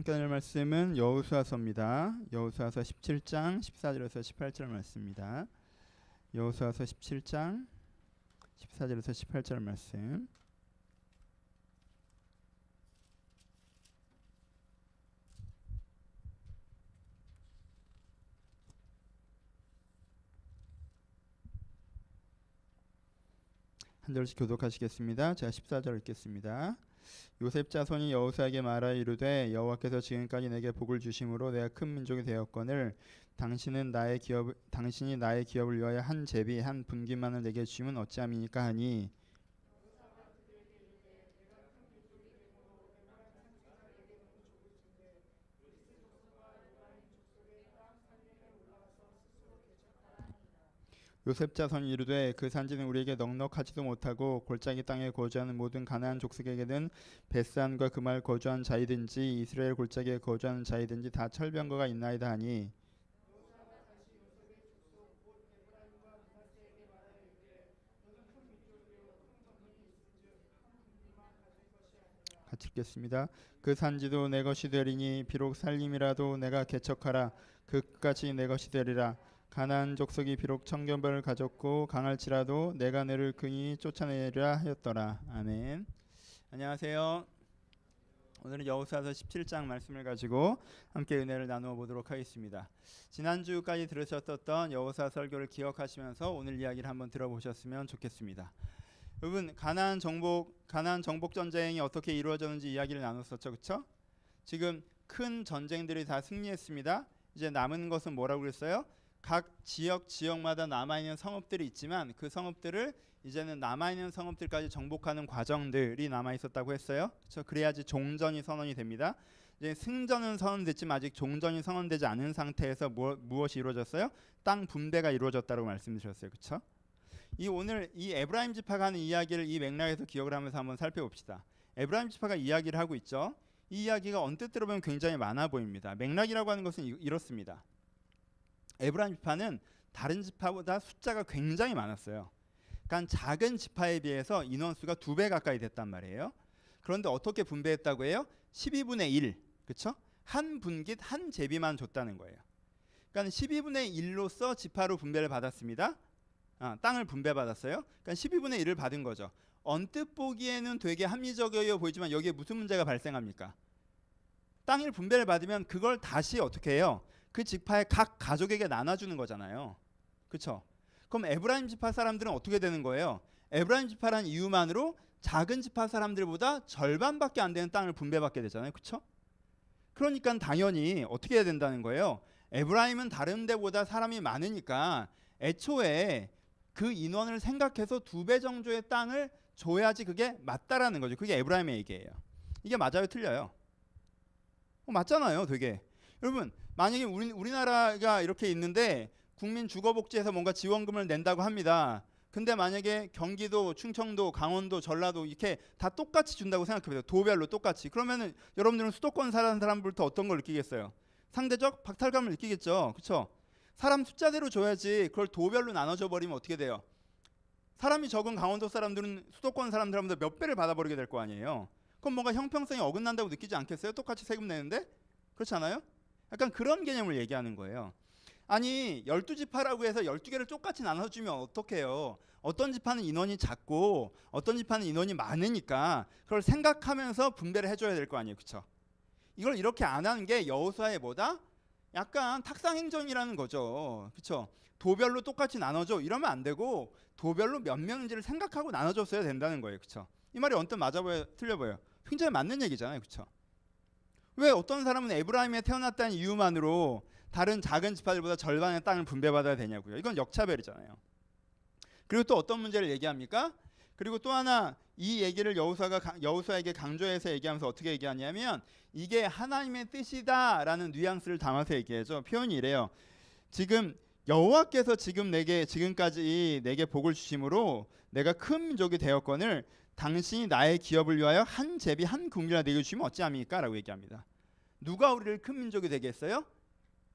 함께 나눌 말씀은 여호수아서입니다. 여호수아서 17장 14절에서 18절 말씀입니다. 여호수아서 17장 14절에서 18절 말씀. 한 절씩 교독하시겠습니다. 제가 14절 읽겠습니다. 요셉 자손이 여호수아에게 말하여 이르되 여호와께서 지금까지 내게 복을 주심으로 내가 큰 민족이 되었거늘 당신이 나의 기업을 위하여 한 제비 한 분깃만을 내게 주시면 어찌함이니까 하니 요셉 자손이 이르되 그 산지는 우리에게 넉넉하지도 못하고 골짜기 땅에 거주하는 모든 가나안 족속에게는 벳산과 그 말 거주한 자이든지 이스라엘 골짜기에 거주하는 자이든지 다 철병거가 있나이다 하니 같이 읽겠습니다. 그 산지도 내 것이 되리니 비록 살림이라도 내가 개척하라 그까지 내 것이 되리라. 가나안 족속이 비록 청견벌을 가졌고 강할지라도 내가 너를 긍히 쫓아내리라 하였더라. 아멘. 안녕하세요. 오늘은 여호수아서 17장 말씀을 가지고 함께 은혜를 나누어 보도록 하겠습니다. 지난주까지 들으셨던 여호수아 설교를 기억하시면서 오늘 이야기를 한번 들어보셨으면 좋겠습니다. 여러분, 가나안 정복 전쟁이 어떻게 이루어졌는지 이야기를 나눴었죠, 그렇죠? 지금 큰 전쟁들이 다 승리했습니다. 이제 남은 것은 뭐라고 그랬어요? 각 지역마다 남아있는 성읍들이 있지만 그 성읍들을 이제는 남아있는 성읍들까지 정복하는 과정들이 남아있었다고 했어요. 그렇죠? 그래야지 종전이 선언이 됩니다. 이제 승전은 선언됐지만 아직 종전이 선언되지 않은 상태에서 무엇이 이루어졌어요? 땅 분배가 이루어졌다고 말씀드렸어요. 그렇죠? 오늘 이 에브라임 지파가 하는 이야기를 이 맥락에서 기억을 하면서 한번 살펴봅시다. 에브라임 지파가 이야기를 하고 있죠. 이 이야기가 언뜻 들어보면 굉장히 많아 보입니다. 맥락이라고 하는 것은 이렇습니다. 에브라임 지파는 다른 지파보다 숫자가 굉장히 많았어요. 그러니까 작은 지파에 비해서 인원수가 2배 가까이 됐단 말이에요. 그런데 어떻게 분배했다고 해요? 12분의 1, 그렇죠? 한 분깃 한 제비만 줬다는 거예요. 그러니까 12분의 1로서 지파로 분배를 받았습니다. 땅을 분배받았어요. 그러니까 12분의 1을 받은 거죠. 언뜻 보기에는 되게 합리적이어 보이지만 여기에 무슨 문제가 발생합니까? 땅을 분배를 받으면 그걸 다시 어떻게 해요? 그 지파의 각 가족에게 나눠주는 거잖아요. 그렇죠? 그럼 에브라임 지파 사람들은 어떻게 되는 거예요? 에브라임 지파라는 이유만으로 작은 지파 사람들보다 절반밖에 안 되는 땅을 분배받게 되잖아요. 그렇죠? 그러니까 당연히 어떻게 해야 된다는 거예요? 에브라임은 다른 데보다 사람이 많으니까 애초에 그 인원을 생각해서 2배 정도의 땅을 줘야지 그게 맞다라는 거죠. 그게 에브라임의 얘기예요. 이게 맞아요? 틀려요? 맞잖아요. 되게. 여러분, 만약에 우리나라가 이렇게 있는데 국민 주거복지에서 뭔가 지원금을 낸다고 합니다. 근데 만약에 경기도, 충청도, 강원도, 전라도 이렇게 다 똑같이 준다고 생각해보세요. 도별로 똑같이. 그러면은 여러분들은 수도권 사는 사람들부터 어떤 걸 느끼겠어요? 상대적 박탈감을 느끼겠죠. 그렇죠? 사람 숫자대로 줘야지 그걸 도별로 나눠줘 버리면 어떻게 돼요? 사람이 적은 강원도 사람들은 수도권 사람들보다 몇 배를 받아버리게 될 거 아니에요. 그럼 뭔가 형평성이 어긋난다고 느끼지 않겠어요? 똑같이 세금 내는데? 그렇지 않아요? 약간 그런 개념을 얘기하는 거예요. 아니 12지파라고 해서 12개를 똑같이 나눠주면 어떡해요? 어떤 지파는 인원이 작고 어떤 지파는 인원이 많으니까 그걸 생각하면서 분배를 해줘야 될 거 아니에요. 그렇죠? 이걸 이렇게 안 하는 게 여호수아의 뭐다? 약간 탁상행정이라는 거죠. 그렇죠? 도별로 똑같이 나눠줘 이러면 안 되고 도별로 몇 명인지를 생각하고 나눠줬어야 된다는 거예요. 그렇죠? 이 말이 언뜻 맞아 보여 틀려 보여요? 굉장히 맞는 얘기잖아요. 그렇죠? 왜 어떤 사람은 에브라임에 태어났다는 이유만으로 다른 작은 지파들보다 절반의 땅을 분배받아야 되냐고요. 이건 역차별이잖아요. 그리고 또 어떤 문제를 얘기합니까? 그리고 또 하나 이 얘기를 여호수아에게 강조해서 얘기하면서 어떻게 얘기하냐면 이게 하나님의 뜻이다라는 뉘앙스를 담아서 얘기해죠. 표현이 이래요. 지금 여호와께서 지금까지 내게 복을 주심으로 내가 큰 민족이 되었거늘 당신이 나의 기업을 위하여 한 제비 한 국민이라 내게 주시면 어찌합니까? 라고 얘기합니다. 누가 우리를 큰 민족이 되게 했어요?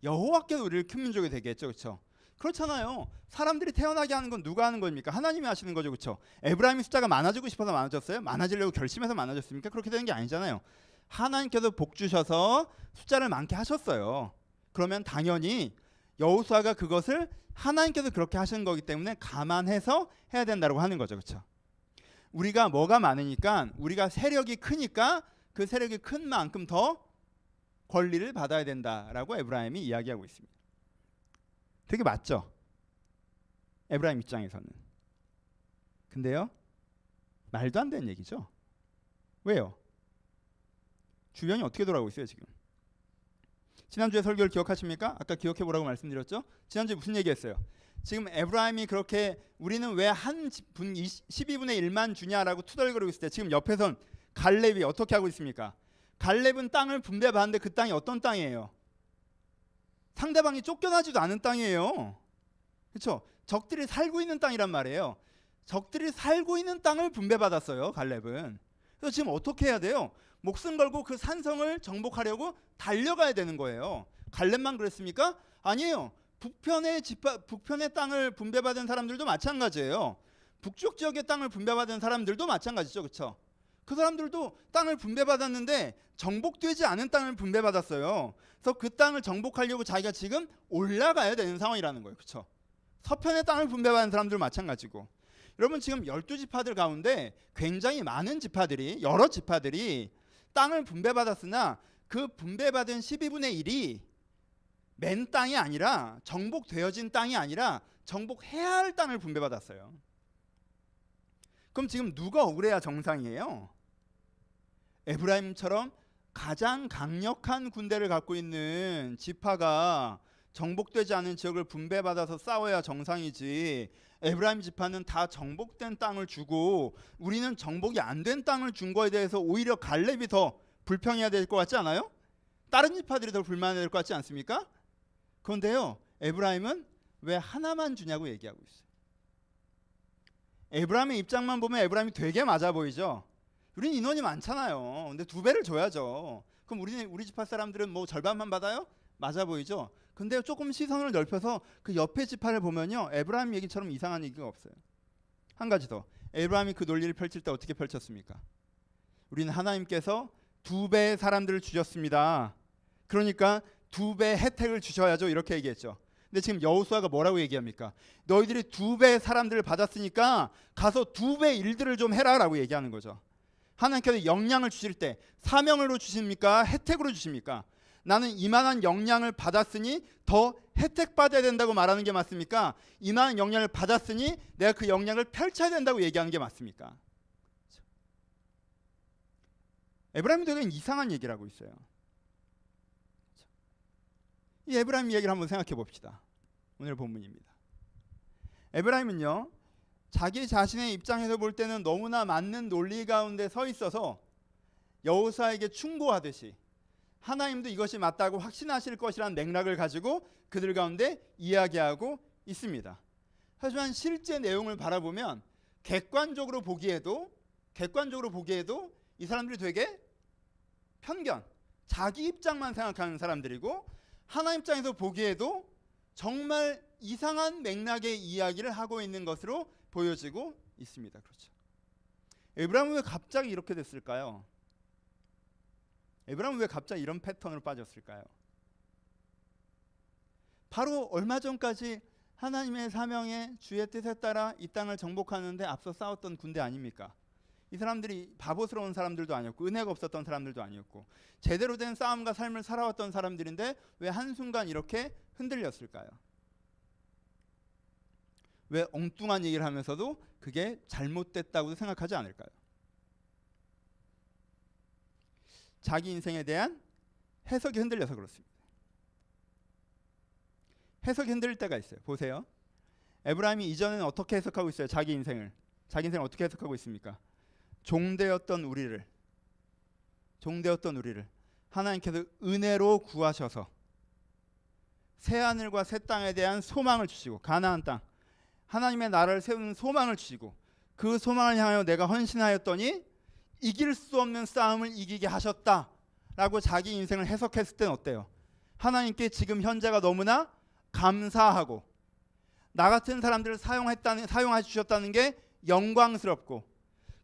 여호와께서 우리를 큰 민족이 되게 했죠. 그렇죠? 그렇잖아요. 사람들이 태어나게 하는 건 누가 하는 겁니까? 하나님이 하시는 거죠. 그렇죠? 에브라임이 숫자가 많아지고 싶어서 많아졌어요? 많아지려고 결심해서 많아졌습니까? 그렇게 되는 게 아니잖아요. 하나님께서 복 주셔서 숫자를 많게 하셨어요. 그러면 당연히 여호수아가 그것을 하나님께서 그렇게 하신 거기 때문에 감안해서 해야 된다고 하는 거죠. 그렇죠? 우리가 뭐가 많으니까, 우리가 세력이 크니까 그 세력이 큰 만큼 더 권리를 받아야 된다라고 에브라임이 이야기하고 있습니다. 되게 맞죠? 에브라임 입장에서는. 근데요, 말도 안 되는 얘기죠. 왜요? 주변이 어떻게 돌아가고 있어요 지금? 지난주에 설교를 기억하십니까? 아까 기억해보라고 말씀드렸죠? 지난주에 무슨 얘기했어요? 지금 에브라임이 그렇게 우리는 왜 한 12분의 1만 주냐라고 투덜거리고 있을 때 지금 옆에선 갈렙이 어떻게 하고 있습니까? 갈렙은 땅을 분배받는데 그 땅이 어떤 땅이에요? 상대방이 쫓겨나지도 않은 땅이에요. 그렇죠? 적들이 살고 있는 땅이란 말이에요. 적들이 살고 있는 땅을 분배받았어요, 갈렙은. 그래서 지금 어떻게 해야 돼요? 목숨 걸고 그 산성을 정복하려고 달려가야 되는 거예요. 갈렙만 그랬습니까? 아니에요. 북편의 땅을 분배받은 사람들도 마찬가지예요. 북쪽 지역의 땅을 분배받은 사람들도 마찬가지죠. 그렇죠? 그 사람들도 땅을 분배받았는데 정복되지 않은 땅을 분배받았어요. 그래서 그 땅을 정복하려고 자기가 지금 올라가야 되는 상황이라는 거예요. 그렇죠? 서편의 땅을 분배받은 사람들 마찬가지고. 여러분 지금 12지파들 가운데 굉장히 많은 지파들이, 여러 지파들이 땅을 분배받았으나 그 분배받은 12분의 1이 맨 땅이 아니라, 정복되어진 땅이 아니라 정복해야 할 땅을 분배받았어요. 그럼 지금 누가 억울해야 정상이에요? 에브라임처럼 가장 강력한 군대를 갖고 있는 지파가 정복되지 않은 지역을 분배받아서 싸워야 정상이지, 에브라임 지파는 다 정복된 땅을 주고 우리는 정복이 안 된 땅을 준 거에 대해서 오히려 갈렙이 더 불평해야 될 것 같지 않아요? 다른 지파들이 더 불만해야 될 것 같지 않습니까? 그런데요, 에브라임은 왜 하나만 주냐고 얘기하고 있어요. 에브라임의 입장만 보면 에브라임이 되게 맞아 보이죠. 우린 인원이 많잖아요. 근데 2배를 줘야죠. 그럼 우리 지파 사람들은 뭐 절반만 받아요? 맞아 보이죠. 근데 조금 시선을 넓혀서 그 옆에 지파를 보면요, 에브라임 얘기처럼 이상한 얘기가 없어요. 한 가지 더, 에브라임이 그 논리를 펼칠 때 어떻게 펼쳤습니까? 우리는 하나님께서 2배의 사람들을 주셨습니다. 그러니까 2배 혜택을 주셔야죠, 이렇게 얘기했죠. 근데 지금 여호수아가 뭐라고 얘기합니까? 너희들이 2배의 사람들을 받았으니까 가서 2배 일들을 좀 해라 라고 얘기하는 거죠. 하나님께서 역량을 주실 때 사명으로 주십니까? 혜택으로 주십니까? 나는 이만한 역량을 받았으니 더 혜택 받아야 된다고 말하는 게 맞습니까? 이만한 역량을 받았으니 내가 그 역량을 펼쳐야 된다고 얘기하는 게 맞습니까? 에브라임이 되게 이상한 얘기를 하고 있어요. 이 에브라임 이야기를 한번 생각해 봅시다. 오늘 본문입니다. 에브라임은요, 자기 자신의 입장에서 볼 때는 너무나 맞는 논리 가운데 서 있어서 여호수아에게 충고하듯이 하나님도 이것이 맞다고 확신하실 것이라는 맥락을 가지고 그들 가운데 이야기하고 있습니다. 하지만 실제 내용을 바라보면 객관적으로 보기에도 이 사람들이 되게 편견, 자기 입장만 생각하는 사람들이고, 하나님 입장에서 보기에도 정말 이상한 맥락의 이야기를 하고 있는 것으로 보여지고 있습니다. 그렇죠? 에브라임은 왜 갑자기 이렇게 됐을까요? 에브라임은 왜 갑자기 이런 패턴으로 빠졌을까요? 바로 얼마 전까지 하나님의 사명에 주의 뜻에 따라 이 땅을 정복하는데 앞서 싸웠던 군대 아닙니까? 이 사람들이 바보스러운 사람들도 아니었고 은혜가 없었던 사람들도 아니었고 제대로 된 싸움과 삶을 살아왔던 사람들인데 왜 한순간 이렇게 흔들렸을까요? 왜 엉뚱한 얘기를 하면서도 그게 잘못됐다고 생각하지 않을까요? 자기 인생에 대한 해석이 흔들려서 그렇습니다. 해석이 흔들릴 때가 있어요. 보세요. 에브라임이 이전에는 어떻게 해석하고 있어요? 자기 인생을 어떻게 해석하고 있습니까? 종되었던 우리를 하나님께서 은혜로 구하셔서 새하늘과 새 땅에 대한 소망을 주시고, 가나안 땅 하나님의 나라를 세우는 소망을 주시고, 그 소망을 향하여 내가 헌신하였더니 이길 수 없는 싸움을 이기게 하셨다라고 자기 인생을 해석했을 때는 어때요? 하나님께 지금 현재가 너무나 감사하고 나 같은 사람들을 사용해 주셨다는 게 영광스럽고,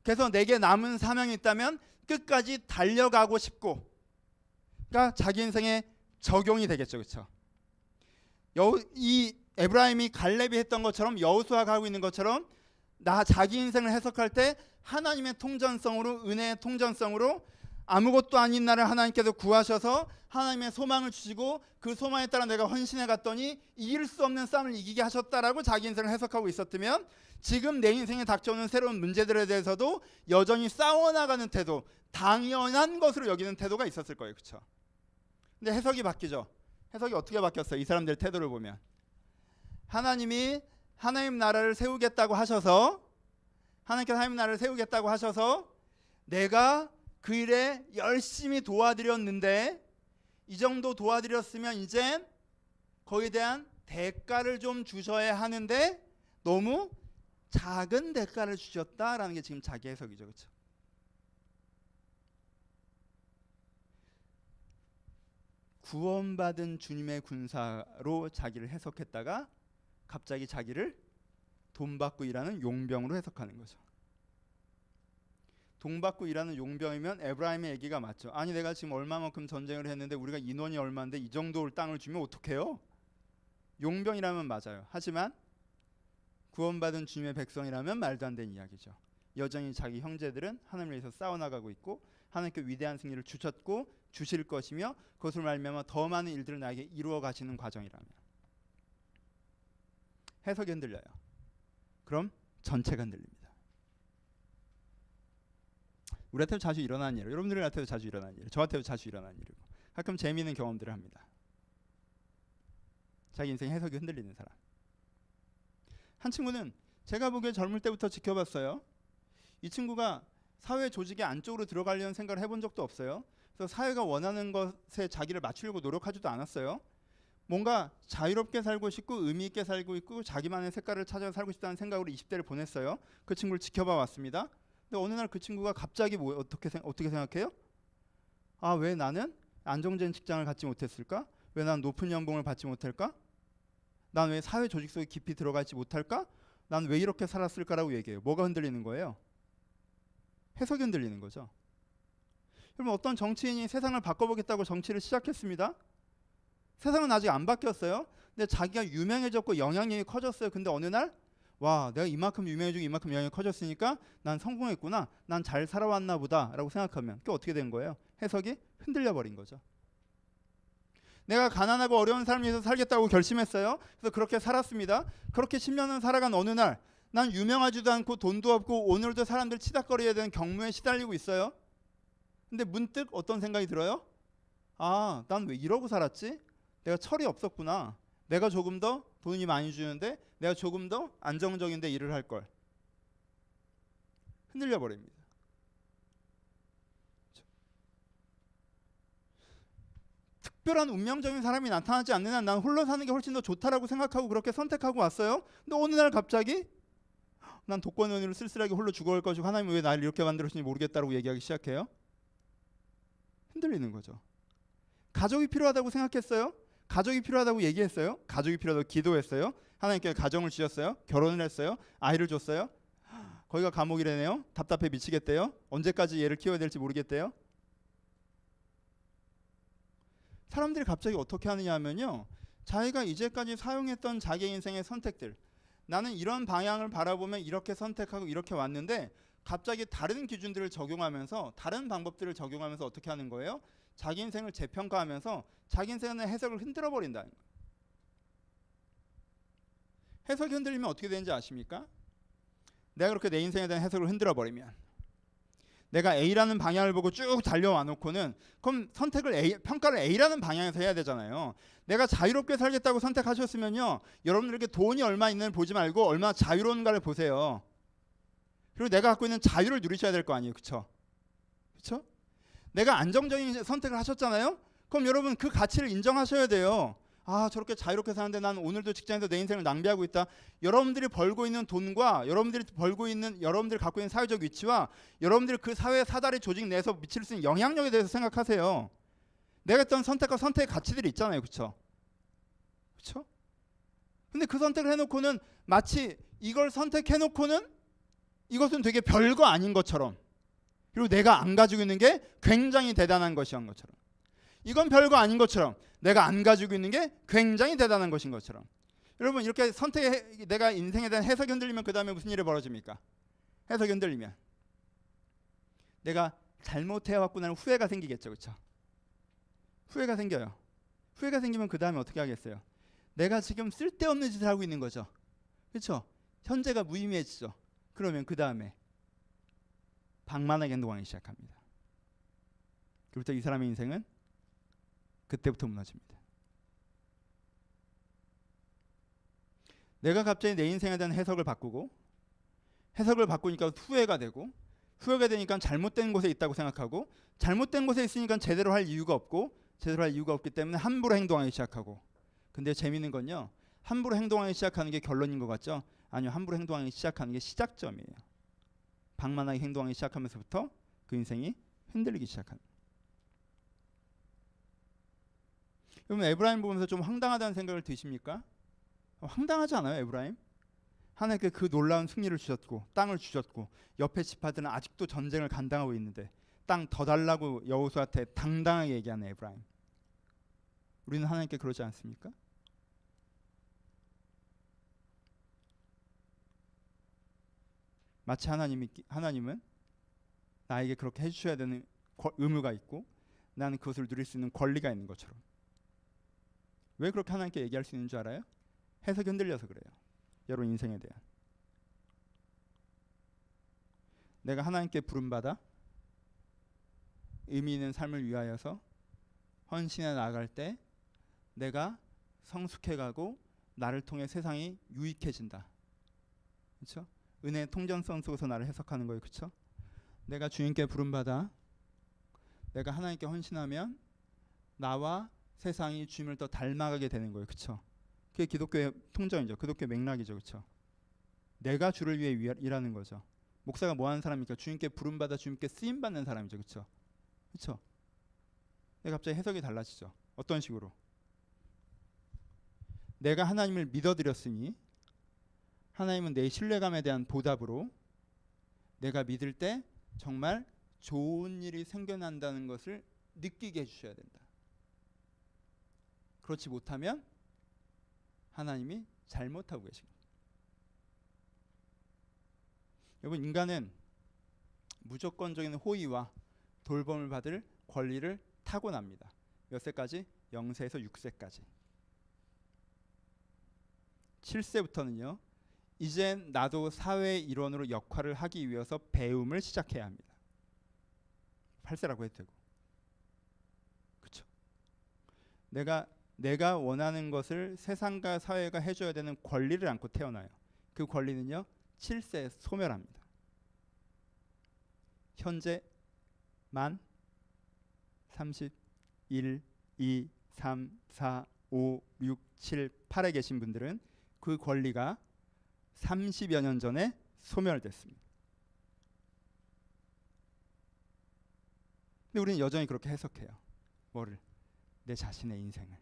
그래서 내게 남은 사명이 있다면 끝까지 달려가고 싶고, 그러니까 자기 인생에 적용이 되겠죠, 그렇죠? 이 에브라임이 갈렙이 했던 것처럼, 여호수아가 하고 있는 것처럼, 자기 인생을 해석할 때 하나님의 통전성으로, 은혜의 통전성으로 아무것도 아닌 나를 하나님께서 구하셔서 하나님의 소망을 주시고 그 소망에 따라 내가 헌신해 갔더니 이길 수 없는 싸움을 이기게 하셨다라고 자기 인생을 해석하고 있었다면, 지금 내 인생에 닥쳐오는 새로운 문제들에 대해서도 여전히 싸워나가는 태도, 당연한 것으로 여기는 태도가 있었을 거예요, 그렇죠? 근데 해석이 바뀌죠. 해석이 어떻게 바뀌었어요? 이 사람들의 태도를 보면 하나님이 하나님 나라를 세우겠다고 하셔서, 하나님께서 하나님 나라를 세우겠다고 하셔서 내가 그 일에 열심히 도와드렸는데, 이 정도 도와드렸으면 이제 거기에 대한 대가를 좀 주셔야 하는데 너무 작은 대가를 주셨다라는 게 지금 자기 해석이죠, 그렇죠? 구원받은 주님의 군사로 자기를 해석했다가 갑자기 자기를 돈 받고 일하는 용병으로 해석하는 거죠. 돈 받고 일하는 용병이면 에브라임의 얘기가 맞죠. 아니 내가 지금 얼마만큼 전쟁을 했는데 우리가 인원이 얼마인데 이 정도 땅을 주면 어떡해요? 용병이라면 맞아요. 하지만 구원받은 주님의 백성이라면 말도 안 되는 이야기죠. 여전히 자기 형제들은 하나님을 위해서 싸워나가고 있고 하나님께 위대한 승리를 주셨고 주실 것이며 그것을 말미암아 더 많은 일들을 나에게 이루어 가시는 과정이라면, 해석이 흔들려요. 그럼 전체가 흔들립니다. 우리한테도 자주 일어나는 일이에요. 여러분들한테도 자주 일어나는 일이에요. 저한테도 자주 일어나는 일이고, 가끔 재미있는 경험들을 합니다. 자기 인생 해석이 흔들리는 사람. 한 친구는 제가 보기에 젊을 때부터 지켜봤어요. 이 친구가 사회 조직의 안쪽으로 들어가려는 생각을 해본 적도 없어요. 그래서 사회가 원하는 것에 자기를 맞추려고 노력하지도 않았어요. 뭔가 자유롭게 살고 싶고 의미 있게 살고 있고 자기만의 색깔을 찾아 살고 싶다는 생각으로 20대를 보냈어요. 그 친구를 지켜봐 왔습니다. 근데 어느 날 그 친구가 갑자기 어떻게 생각해요? 아, 왜 나는 안정된 직장을 갖지 못했을까? 왜 난 높은 연봉을 받지 못할까? 난 왜 사회 조직 속에 깊이 들어가지 못할까? 난 왜 이렇게 살았을까라고 얘기해요. 뭐가 흔들리는 거예요? 해석이 흔들리는 거죠. 여러분, 어떤 정치인이 세상을 바꿔보겠다고 정치를 시작했습니다. 세상은 아직 안 바뀌었어요. 근데 자기가 유명해졌고 영향력이 커졌어요. 근데 어느 날 와, 내가 이만큼 유명해지고 이만큼 영향이 커졌으니까 난 성공했구나, 난 잘 살아왔나 보다 라고 생각하면 그게 어떻게 된 거예요? 해석이 흔들려 버린 거죠. 내가 가난하고 어려운 삶을 위해서 살겠다고 결심했어요. 그래서 그렇게 살았습니다. 그렇게 10년을 살아간 어느 날 난 유명하지도 않고 돈도 없고 오늘도 사람들 치닥거려야 되는 경무에 시달리고 있어요. 근데 문득 어떤 생각이 들어요? 아, 난 왜 이러고 살았지? 내가 철이 없었구나. 내가 조금 더 돈이 많이 주는데 내가 조금 더 안정적인 데 일을 할 걸. 흔들려 버립니다. 특별한 운명적인 사람이 나타나지 않는 한 난 홀로 사는 게 훨씬 더 좋다라고 생각하고 그렇게 선택하고 왔어요. 근데 어느 날 갑자기 난 독거노인으로 쓸쓸하게 홀로 죽어갈 것이고 하나님은 왜 나를 이렇게 만들었는지 모르겠다라고 얘기하기 시작해요. 흔들리는 거죠. 가족이 필요하다고 생각했어요. 가족이 필요하다고 얘기했어요. 가족이 필요하다고 기도했어요. 하나님께 가정을 주셨어요. 결혼을 했어요. 아이를 줬어요. 거기가 감옥이래네요. 답답해 미치겠대요. 언제까지 얘를 키워야 될지 모르겠대요. 사람들이 갑자기 어떻게 하느냐 하면요, 자기가 이제까지 사용했던 자기 인생의 선택들, 나는 이런 방향을 바라보면 이렇게 선택하고 이렇게 왔는데 갑자기 다른 기준들을 적용하면서 다른 방법들을 적용하면서 어떻게 하는 거예요? 자기 인생을 재평가하면서 자기 인생의 해석을 흔들어 버린다는 거예요. 해석이 흔들리면 어떻게 되는지 아십니까? 내가 그렇게 내 인생에 대한 해석을 흔들어 버리면, 내가 A라는 방향을 보고 쭉 달려와 놓고는 그럼 평가를 A라는 방향에서 해야 되잖아요. 내가 자유롭게 살겠다고 선택하셨으면요, 여러분들에게 돈이 얼마 있는지 보지 말고 얼마나 자유로운가를 보세요. 그리고 내가 갖고 있는 자유를 누리셔야 될 거 아니에요. 그렇죠? 그렇죠? 내가 안정적인 선택을 하셨잖아요. 그럼 여러분 그 가치를 인정하셔야 돼요. 아, 저렇게 자유롭게 사는데 난 오늘도 직장에서 내 인생을 낭비하고 있다. 여러분들이 벌고 있는 돈과 여러분들이 갖고 있는 사회적 위치와 여러분들이 그 사회 사다리 조직 내에서 미칠 수 있는 영향력에 대해서 생각하세요. 내가 했던 선택과 선택의 가치들이 있잖아요. 그렇죠? 그렇죠? 근데 그 선택을 해놓고는 마치 이걸 선택해놓고는 이것은 되게 별거 아닌 것처럼, 그리고 내가 안 가지고 있는 게 굉장히 대단한 것인 것처럼, 이건 별거 아닌 것처럼 내가 안 가지고 있는 게 굉장히 대단한 것인 것처럼. 여러분 이렇게 내가 인생에 대한 해석이 흔들리면 그 다음에 무슨 일이 벌어집니까? 해석이 흔들리면 내가 잘못해왔구나는 후회가 생기겠죠. 그렇죠? 후회가 생겨요. 후회가 생기면 그 다음에 어떻게 하겠어요? 내가 지금 쓸데없는 짓을 하고 있는 거죠. 그렇죠? 현재가 무의미해지죠. 그러면 그 다음에 방만하게 행동하기 시작합니다. 그부터 이 사람의 인생은 그때부터 무너집니다. 내가 갑자기 내 인생에 대한 해석을 바꾸고, 해석을 바꾸니까 후회가 되고, 후회가 되니까 잘못된 곳에 있다고 생각하고, 잘못된 곳에 있으니까 제대로 할 이유가 없고, 제대로 할 이유가 없기 때문에 함부로 행동하기 시작하고. 근데 재미있는 건요, 함부로 행동하기 시작하는 게 결론인 것 같죠? 아니요, 함부로 행동하기 시작하는 게 시작점이에요. 방만하게 행동하기 시작하면서부터 그 인생이 흔들리기 시작합니다. 여러분 에브라임 보면서 좀 황당하다는 생각을 드십니까? 황당하지 않아요? 에브라임 하나님께 그 놀라운 승리를 주셨고 땅을 주셨고 옆에 지파들은 아직도 전쟁을 감당하고 있는데 땅 더 달라고 여호수아한테 당당하게 얘기하는 에브라임. 우리는 하나님께 그러지 않습니까? 마치 하나님은 나에게 그렇게 해주셔야 되는 의무가 있고 나는 그것을 누릴 수 있는 권리가 있는 것처럼. 왜 그렇게 하나님께 얘기할 수 있는 줄 알아요? 해석이 흔들려서 그래요. 여러분 인생에 대한. 내가 하나님께 부름받아 의미 있는 삶을 위하여서 헌신해 나아갈 때 내가 성숙해가고 나를 통해 세상이 유익해진다. 그렇죠? 은혜의 통전성 속에서 나를 해석하는 거예요. 그렇죠? 내가 주님께 부름받아 내가 하나님께 헌신하면 나와 세상이 주님을 더 닮아가게 되는 거예요. 그렇죠? 그게 기독교의 통전이죠. 기독교의 맥락이죠. 그렇죠? 내가 주를 위해 일하는 거죠. 목사가 뭐 하는 사람입니까? 주님께 부름받아 주님께 쓰임받는 사람이죠. 그렇죠? 그렇죠? 갑자기 해석이 달라지죠. 어떤 식으로? 내가 하나님을 믿어드렸으니 하나님은 내 신뢰감에 대한 보답으로 내가 믿을 때 정말 좋은 일이 생겨난다는 것을 느끼게 해주셔야 된다. 그렇지 못하면 하나님이 잘못하고 계십니다. 여러분 인간은 무조건적인 호의와 돌봄을 받을 권리를 타고납니다. 몇 세까지? 0세에서 6세까지. 7세부터는요. 이젠 나도 사회의 일원으로 역할을 하기 위해서 배움을 시작해야 합니다. 8세라고 해도 되고. 그렇죠? 내가 원하는 것을 세상과 사회가 해줘야 되는 권리를 안고 태어나요. 그 권리는요. 7세에 소멸합니다. 현재 만 31, 2, 3, 4, 5, 6, 7, 8에 계신 분들은 그 권리가 30여 년 전에 소멸됐습니다. 근데 우리는 여전히 그렇게 해석해요. 뭐를? 내 자신의 인생을.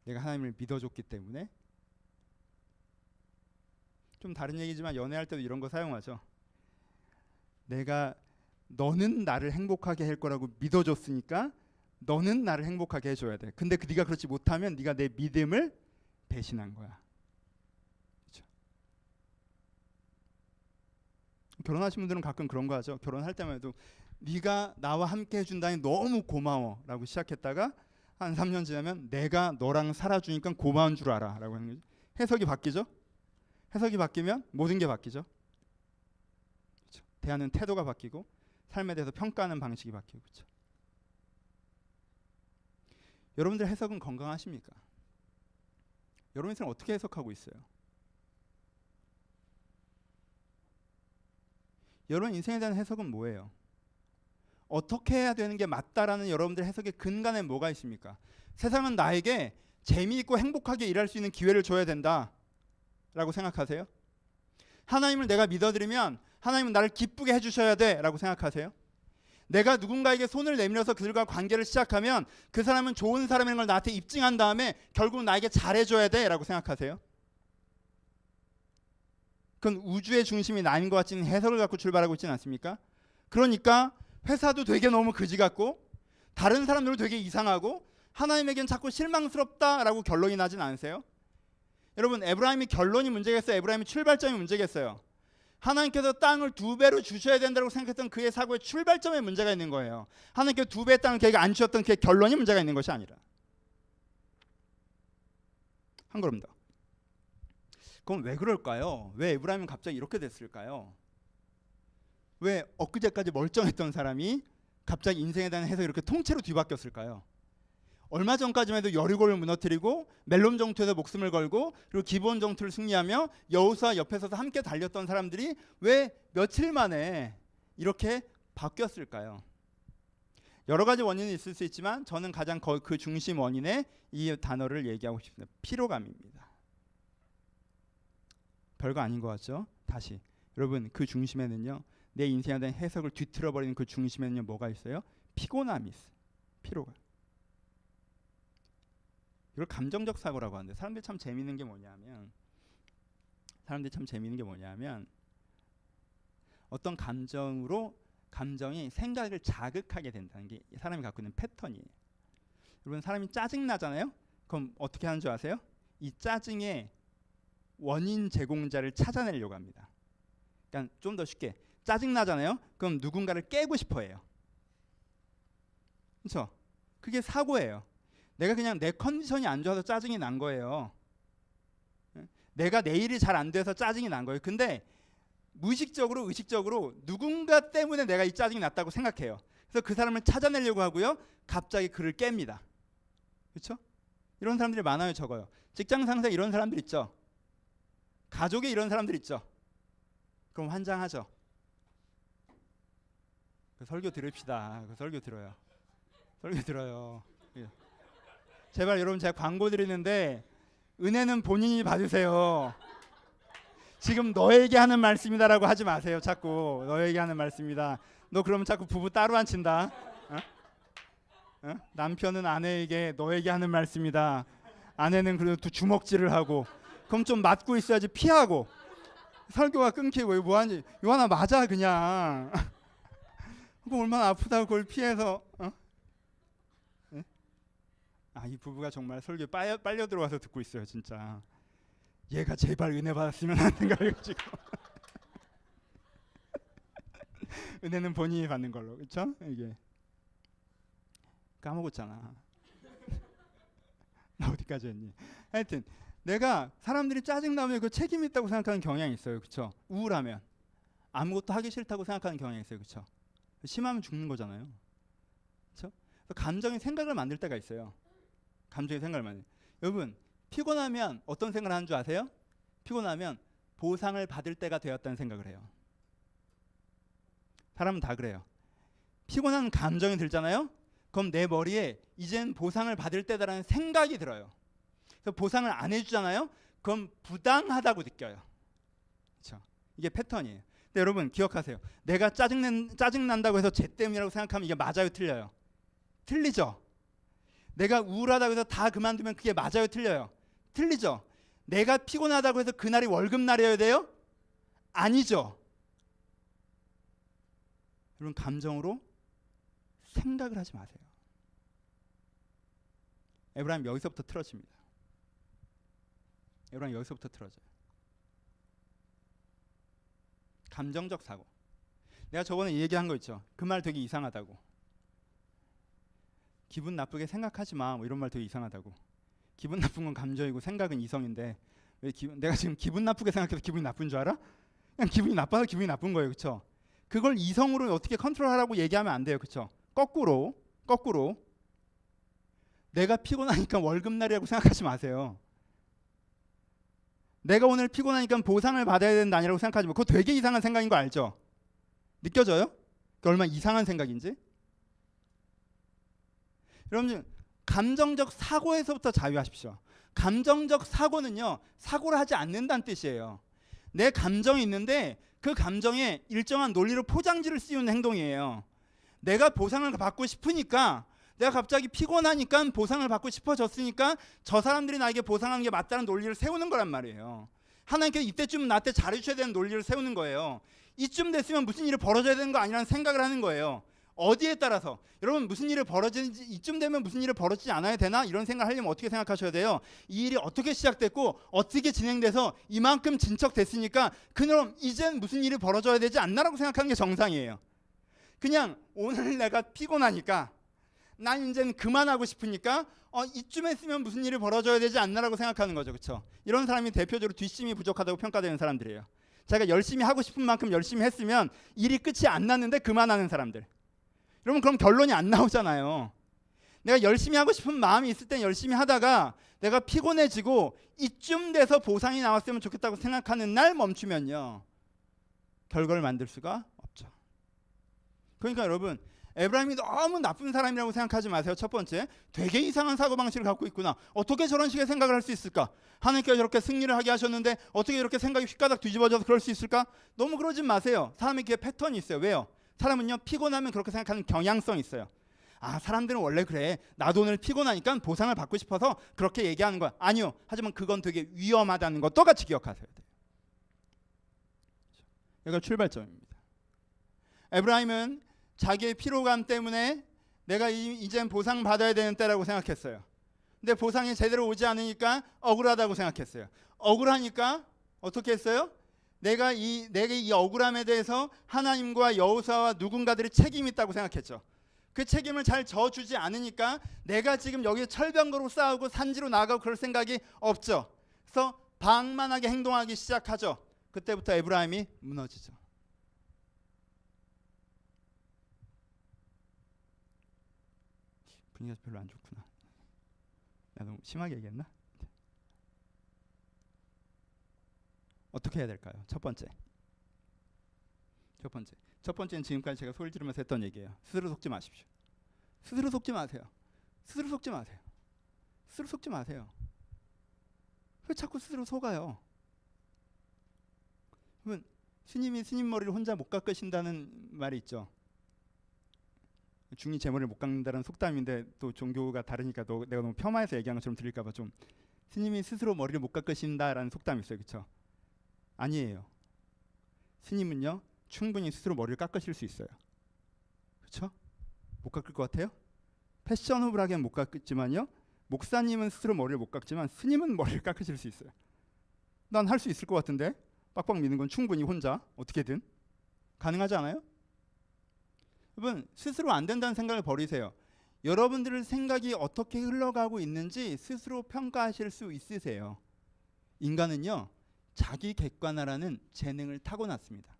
내가 하나님을 믿어줬기 때문에. 좀 다른 얘기지만 연애할 때도 이런 거 사용하죠. 너는 나를 행복하게 할 거라고 믿어줬으니까 너는 나를 행복하게 해줘야 돼. 근데 네가 그렇지 못하면 네가 내 믿음을 배신한 거야. 그렇죠? 결혼하신 분들은 가끔 그런 거 하죠. 결혼할 때만 해도 네가 나와 함께 해준다니 너무 고마워 라고 시작했다가 한 3년 지나면 내가 너랑 살아주니까 고마운 줄 알아 라고 하는 거죠. 해석이 바뀌죠. 해석이 바뀌면 모든 게 바뀌죠. 그렇죠? 대하는 태도가 바뀌고 삶에 대해서 평가하는 방식이 바뀌고. 그렇죠? 여러분들 해석은 건강하십니까? 여러분 인생을 어떻게 해석하고 있어요? 여러분 인생에 대한 해석은 뭐예요? 어떻게 해야 되는 게 맞다라는 여러분들 해석의 근간에 뭐가 있습니까? 세상은 나에게 재미있고 행복하게 일할 수 있는 기회를 줘야 된다 라고 생각하세요? 하나님을 내가 믿어드리면 하나님은 나를 기쁘게 해주셔야 돼 라고 생각하세요? 내가 누군가에게 손을 내밀어서 그들과 관계를 시작하면 그 사람은 좋은 사람인 걸 나한테 입증한 다음에 결국 나에게 잘해줘야 돼 라고 생각하세요? 그건 우주의 중심이 나인 것 같은 해석을 갖고 출발하고 있지는 않습니까? 그러니까 회사도 되게 너무 그지 같고 다른 사람들도 되게 이상하고 하나님에겐 자꾸 실망스럽다라고 결론이 나진 않으세요? 여러분, 에브라임이 결론이 문제겠어요? 에브라임이 출발점이 문제겠어요? 하나님께서 땅을 2배로 주셔야 된다고 생각했던 그의 사고의 출발점에 문제가 있는 거예요. 하나님께서 2배의 땅을 그에게 안 주셨던 그의 결론이 문제가 있는 것이 아니라. 한 걸음 더. 그럼 왜 그럴까요? 왜 에브라임은 갑자기 이렇게 됐을까요? 왜 엊그제까지 멀쩡했던 사람이 갑자기 인생에 대한 해석이 이렇게 통째로 뒤바뀌었을까요? 얼마 전까지만 해도 여리고를 무너뜨리고 멜롬 정투에서 목숨을 걸고 그리고 기브온 정투를 승리하며 여호수아 옆에 서서 함께 달렸던 사람들이 왜 며칠 만에 이렇게 바뀌었을까요? 여러 가지 원인이 있을 수 있지만 저는 가장 그 중심 원인에 이 단어를 얘기하고 싶습니다. 피로감입니다. 별거 아닌 것 같죠? 다시 여러분, 그 중심에는요, 내 인생에 대한 해석을 뒤틀어버리는 그 중심에는요 뭐가 있어요? 피곤함이 있어요. 피로감. 이걸 감정적 사고라고 하는데 사람들이 참 재미있는 게 뭐냐면 어떤 감정이 생각을 자극하게 된다는 게 사람이 갖고 있는 패턴이에요. 여러분, 사람이 짜증 나잖아요. 그럼 어떻게 하는 줄 아세요? 이 짜증의 원인 제공자를 찾아내려고 합니다. 그러니까 좀 더 쉽게, 짜증 나잖아요. 그럼 누군가를 깨고 싶어해요. 그렇죠? 그게 사고예요. 내가 그냥 내 컨디션이 안 좋아서 짜증이 난 거예요. 내가 내 일이 잘 안 돼서 짜증이 난 거예요. 근데 무의식적으로 의식적으로 누군가 때문에 내가 이 짜증이 났다고 생각해요. 그래서 그 사람을 찾아내려고 하고요, 갑자기 그를 깹니다. 그렇죠? 이런 사람들이 많아요, 적어요. 직장 상사에 이런 사람들 있죠. 가족에 이런 사람들 있죠. 그럼 환장하죠. 그 설교 들읍시다. 그 설교 들어요. 설교 들어요. 제발 여러분, 제가 광고 드리는데 은혜는 본인이 받으세요. 지금 너에게 하는 말씀이다라고 하지 마세요. 자꾸 너에게 하는 말씀이다. 너 그러면 자꾸 부부 따로 앉힌다. 어? 남편은 아내에게 너에게 하는 말씀이다. 아내는 그래도 주먹질을 하고. 그럼 좀 맞고 있어야지 피하고. 설교가 끊기고 이거 뭐하니? 요하나 맞아 그냥. 그거 얼마나 아프다고 그걸 피해서. 이 부부가 정말 설교에 빨려 들어와서 듣고 있어요. 진짜 얘가 제발 은혜 받았으면 하는 생각을 가지고. 은혜는 본인이 받는 걸로. 그렇죠? 이게 까먹었잖아. 나 어디까지 했니? 하여튼 내가 사람들이 짜증나면 그 책임 있다고 생각하는 경향이 있어요. 그렇죠? 우울하면 아무것도 하기 싫다고 생각하는 경향이 있어요. 그렇죠? 심하면 죽는 거잖아요. 그렇죠? 감정이 생각을 만들 때가 있어요. 감정의 생각을 만들. 여러분, 피곤하면 어떤 생각을 하는 줄 아세요? 피곤하면 보상을 받을 때가 되었다는 생각을 해요. 사람은 다 그래요. 피곤한 감정이 들잖아요. 그럼 내 머리에 이젠 보상을 받을 때다라는 생각이 들어요. 그래서 보상을 안 해주잖아요. 그럼 부당하다고 느껴요. 그렇죠? 이게 패턴이에요. 근데 여러분 기억하세요. 내가 짜증난다고 해서 쟤 때문이라고 생각하면 이게 맞아요, 틀려요? 틀리죠. 내가 우울하다고 해서 다 그만두면 그게 맞아요, 틀려요? 틀리죠. 내가 피곤하다고 해서 그날이 월급날이어야 돼요? 아니죠. 여러분, 감정으로 생각을 하지 마세요. 에브라임 여기서부터 틀어집니다. 에브라임 여기서부터 틀어져요. 감정적 사고. 내가 저번에 얘기한 거 있죠. 그 말 되게 이상하다고. 기분 나쁘게 생각하지 마. 뭐 이런 말 되게 이상하다고. 기분 나쁜 건 감정이고 생각은 이성인데 왜 내가 지금 기분 나쁘게 생각해서 기분이 나쁜 줄 알아? 그냥 기분이 나빠서 기분이 나쁜 거예요. 그렇죠? 그걸 이성으로 어떻게 컨트롤하라고 얘기하면 안 돼요. 그렇죠? 거꾸로 내가 피곤하니까 월급날이라고 생각하지 마세요. 내가 오늘 피곤하니까 보상을 받아야 된다 아니라고 생각하지 마. 그거 되게 이상한 생각인 거 알죠? 느껴져요? 그게 얼마나 이상한 생각인지? 여러분, 감정적 사고에서부터 자유하십시오. 감정적 사고는요, 사고를 하지 않는다는 뜻이에요. 내 감정이 있는데 그 감정에 일정한 논리로 포장지를 씌우는 행동이에요. 내가 보상을 받고 싶으니까, 내가 갑자기 피곤하니까 보상을 받고 싶어졌으니까 저 사람들이 나에게 보상하는 게 맞다는 논리를 세우는 거란 말이에요. 하나님께서 이때쯤 나한테 잘해주셔야 되는 논리를 세우는 거예요. 이쯤 됐으면 무슨 일이 벌어져야 되는 거 아니라는 생각을 하는 거예요. 어디에 따라서 여러분 무슨 일이 벌어지는지, 이쯤 되면 무슨 일이 벌어지지 않아야 되나 이런 생각을 하려면 어떻게 생각하셔야 돼요? 이 일이 어떻게 시작됐고 어떻게 진행돼서 이만큼 진척됐으니까 그럼 이젠 무슨 일이 벌어져야 되지 않나라고 생각하는 게 정상이에요. 그냥 오늘 내가 피곤하니까 난 이제는 그만하고 싶으니까 이쯤 했으면 무슨 일이 벌어져야 되지 않나라고 생각하는 거죠. 그렇죠? 이런 사람이 대표적으로 뒷심이 부족하다고 평가되는 사람들이에요. 자기가 열심히 하고 싶은 만큼 열심히 했으면 일이 끝이 안 났는데 그만하는 사람들. 여러분 그럼 결론이 안 나오잖아요. 내가 열심히 하고 싶은 마음이 있을 땐 열심히 하다가 내가 피곤해지고 이쯤 돼서 보상이 나왔으면 좋겠다고 생각하는 날 멈추면요, 결과를 만들 수가 없죠. 그러니까 여러분 에브라임이 너무 나쁜 사람이라고 생각하지 마세요. 첫 번째, 되게 이상한 사고방식을 갖고 있구나. 어떻게 저런 식의 생각을 할 수 있을까? 하나님께서 저렇게 승리를 하게 하셨는데 어떻게 이렇게 생각이 휘가닥 뒤집어져서 그럴 수 있을까? 너무 그러지 마세요. 사람의 귀에 패턴이 있어요. 왜요? 사람은요 피곤하면 그렇게 생각하는 경향성이 있어요. 아, 사람들은 원래 그래. 나도 오늘 피곤하니까 보상을 받고 싶어서 그렇게 얘기하는 거야. 아니요. 하지만 그건 되게 위험하다는 것 똑같이 기억하셔야 돼요. 여기가 출발점입니다. 에브라임은 자기의 피로감 때문에 내가 이젠 보상 받아야 되는 때라고 생각했어요. 근데 보상이 제대로 오지 않으니까 억울하다고 생각했어요. 억울하니까 어떻게 했어요? 내가 이 억울함에 대해서 하나님과 여호수아와 누군가들이 책임이 있다고 생각했죠. 그 책임을 잘 져주지 않으니까 내가 지금 여기 철병거로 싸우고 산지로 나가고 그럴 생각이 없죠. 그래서 방만하게 행동하기 시작하죠. 그때부터 에브라임이 무너지죠. 분위기가 별로 안 좋구나. 내가 너무 심하게 얘기했나? 어떻게 해야 될까요? 첫 번째는 지금까지 제가 소리를 지르면서 했던 얘기예요. 스스로 속지 마십시오. 스스로 속지 마세요. 왜 자꾸 스스로 속아요? 그러면 스님이 스님 머리를 혼자 못 깎으신다는 말이 있죠. 중이 제 머리를 못 깎는다는 속담인데 또 종교가 다르니까 내가 너무 폄하해서 얘기한 것처럼 들릴까 봐 좀, 스님이 스스로 머리를 못 깎으신다라는 속담이 있어요. 그렇죠? 아니에요. 스님은요 충분히 스스로 머리를 깎으실 수 있어요. 그렇죠? 못 깎을 것 같아요? 패셔너블하게는 못 깎지만요, 목사님은 스스로 머리를 못 깎지만 스님은 머리를 깎으실 수 있어요. 난 할 수 있을 것 같은데, 빡빡 미는 건 충분히 혼자 어떻게든 가능하지 않아요? 여러분 스스로 안 된다는 생각을 버리세요. 여러분들의 생각이 어떻게 흘러가고 있는지 스스로 평가하실 수 있으세요. 인간은요 자기 객관화라는 재능을 타고났습니다.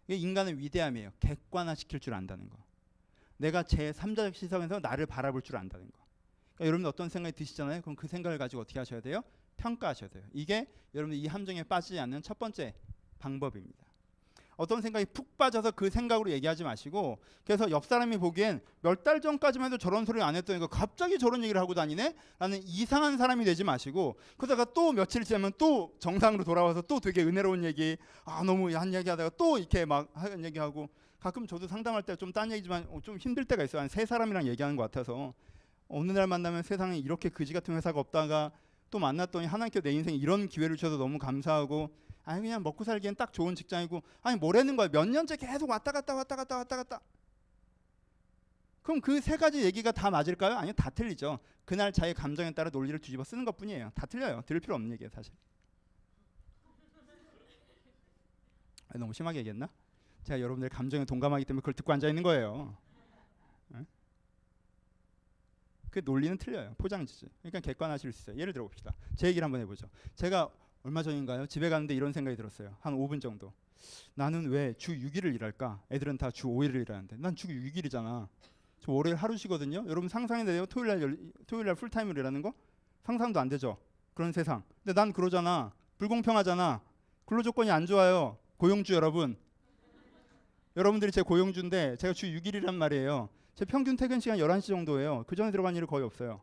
이게 인간의 위대함이에요. 객관화시킬 줄 안다는 거. 내가 제3자적 시선에서 나를 바라볼 줄 안다는 거. 그러니까 여러분 어떤 생각이 드시잖아요. 그럼 그 생각을 가지고 어떻게 하셔야 돼요? 평가하셔야 돼요. 이게 여러분들 이 함정에 빠지지 않는 첫 번째 방법입니다. 어떤 생각이 푹 빠져서 그 생각으로 얘기하지 마시고, 그래서 옆 사람이 보기엔 몇 달 전까지만 해도 저런 소리 안 했더니 갑자기 저런 얘기를 하고 다니네? 라는 이상한 사람이 되지 마시고, 그러다가 또 며칠 지나면 또 정상으로 돌아와서 또 되게 은혜로운 얘기, 너무 한 얘기 하다가 또 이렇게 막 한 얘기하고, 가끔 저도 상담할 때 좀 딴 얘기지만 좀 힘들 때가 있어요. 한 세 사람이랑 얘기하는 것 같아서. 어느 날 만나면 세상에 이렇게 그지 같은 회사가 없다가 또 만났더니 하나님께 내 인생에 이런 기회를 주셔서 너무 감사하고, 그냥 먹고 살기엔 딱 좋은 직장이고, 뭐라는 거야. 몇 년째 계속 왔다 갔다. 그럼 그 세 가지 얘기가 다 맞을까요? 아니요, 다 틀리죠. 그날 자기 감정에 따라 논리를 뒤집어 쓰는 것뿐이에요. 다 틀려요. 들을 필요 없는 얘기예요, 사실. 너무 심하게 얘기했나? 제가 여러분들의 감정에 동감하기 때문에 그걸 듣고 앉아 있는 거예요. 그 논리는 틀려요. 포장지지. 그러니까 객관화하실 수 있어요. 예를 들어 봅시다. 제 얘기를 한번 해보죠. 제가 얼마 전인가요? 집에 가는데 이런 생각이 들었어요. 한 5분 정도. 나는 왜 주 6일을 일할까? 애들은 다 주 5일을 일하는데 난 주 6일이잖아. 저 월요일 하루 쉬거든요. 여러분 상상해내요? 토요일 날 풀타임으로 일하는 거? 상상도 안 되죠. 그런 세상. 근데 난 그러잖아. 불공평하잖아. 근로조건이 안 좋아요. 고용주 여러분. 여러분들이 제 고용주인데 제가 주 6일이란 말이에요. 제 평균 퇴근 시간 11시 정도예요. 그 전에 들어간 일이 거의 없어요.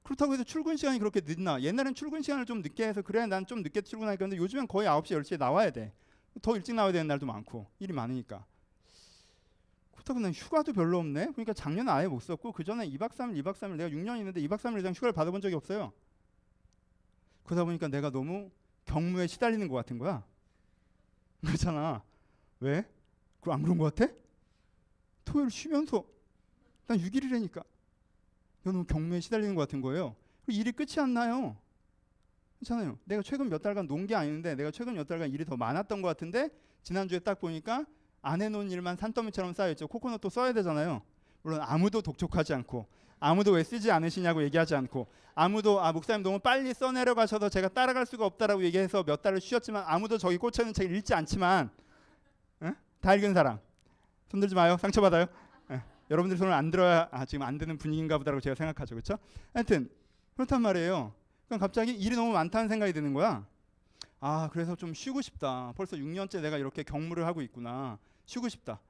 그렇다고 해서 출근 시간이 그렇게 늦나? 옛날엔 출근 시간을 좀 늦게 해서 그래 난 좀 늦게 출근하니까, 근데 요즘엔 거의 9시 10시에 나와야 돼. 더 일찍 나와야 되는 날도 많고 일이 많으니까. 그렇다고 난 휴가도 별로 없네. 그러니까 작년에 아예 못 썼고, 그 전에 2박 3일 내가 6년 있는데 2박 3일 이상 휴가를 받아본 적이 없어요. 그러다 보니까 내가 너무 경무에 시달리는 것 같은 거야. 그렇잖아. 왜? 그럼 안 그런 것 같아? 토요일 쉬면서 난 6일이라니까. 너무 경무에 시달리는 것 같은 거예요. 그리고 일이 끝이 안 나요. 그렇잖아요. 내가 최근 몇 달간 논 게 아닌데 내가 최근 몇 달간 일이 더 많았던 것 같은데 지난주에 딱 보니까 안 해놓은 일만 산더미처럼 쌓여있죠. 코코넛도 써야 되잖아요. 물론 아무도 독촉하지 않고 아무도 왜 쓰지 않으시냐고 얘기하지 않고 아무도 목사님 너무 빨리 써내려가셔서 제가 따라갈 수가 없다라고 얘기해서 몇 달을 쉬었지만 아무도 저기 꽂혀있는 책 읽지 않지만 다 읽은 사람 손 들지 마요. 상처받아요. 여러분들 손을 안 들어야 지금 안 되는 분위기인가 보다라고 제가 생각하죠. 그렇죠? 하여튼 그렇단 말이에요. 그럼 갑자기 일이 너무 많다는 생각이 드는 거야. 그래서 좀 쉬고 싶다. 벌써 6년째 내가 이렇게 경무를 하고 있구나. 쉬고 싶다.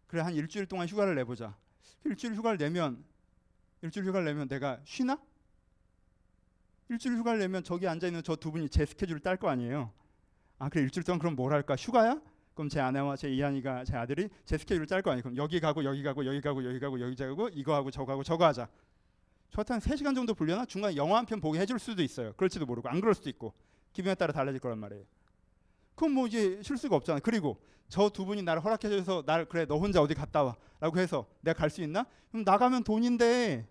그래 한 일주일 동안 휴가를 내보자. 일주일 휴가를 내면 내가 쉬나? 일주일 휴가를 내면 저기 앉아있는 저 두 분이 제 스케줄을 딸 거 아니에요. 그래 일주일 동안 그럼 뭘 할까? 휴가야? 그럼 제 아내와 제 이한이가 제 아들이 제 스케줄을 짤 거 아니에요. 그럼 여기 가고 여기 가고 여기 가고 여기 가고 여기 가고 이거 하고 저거 하고 저거 하자. 저한테 한 3시간 정도 불려나? 중간에 영화 한 편 보게 해줄 수도 있어요. 그럴지도 모르고 안 그럴 수도 있고 기분에 따라 달라질 거란 말이에요. 그럼 뭐 이제 쉴 수가 없잖아요. 그리고 저 두 분이 나를 허락해줘서 그래 너 혼자 어디 갔다 와 라고 해서 내가 갈 수 있나? 그럼 나가면 돈인데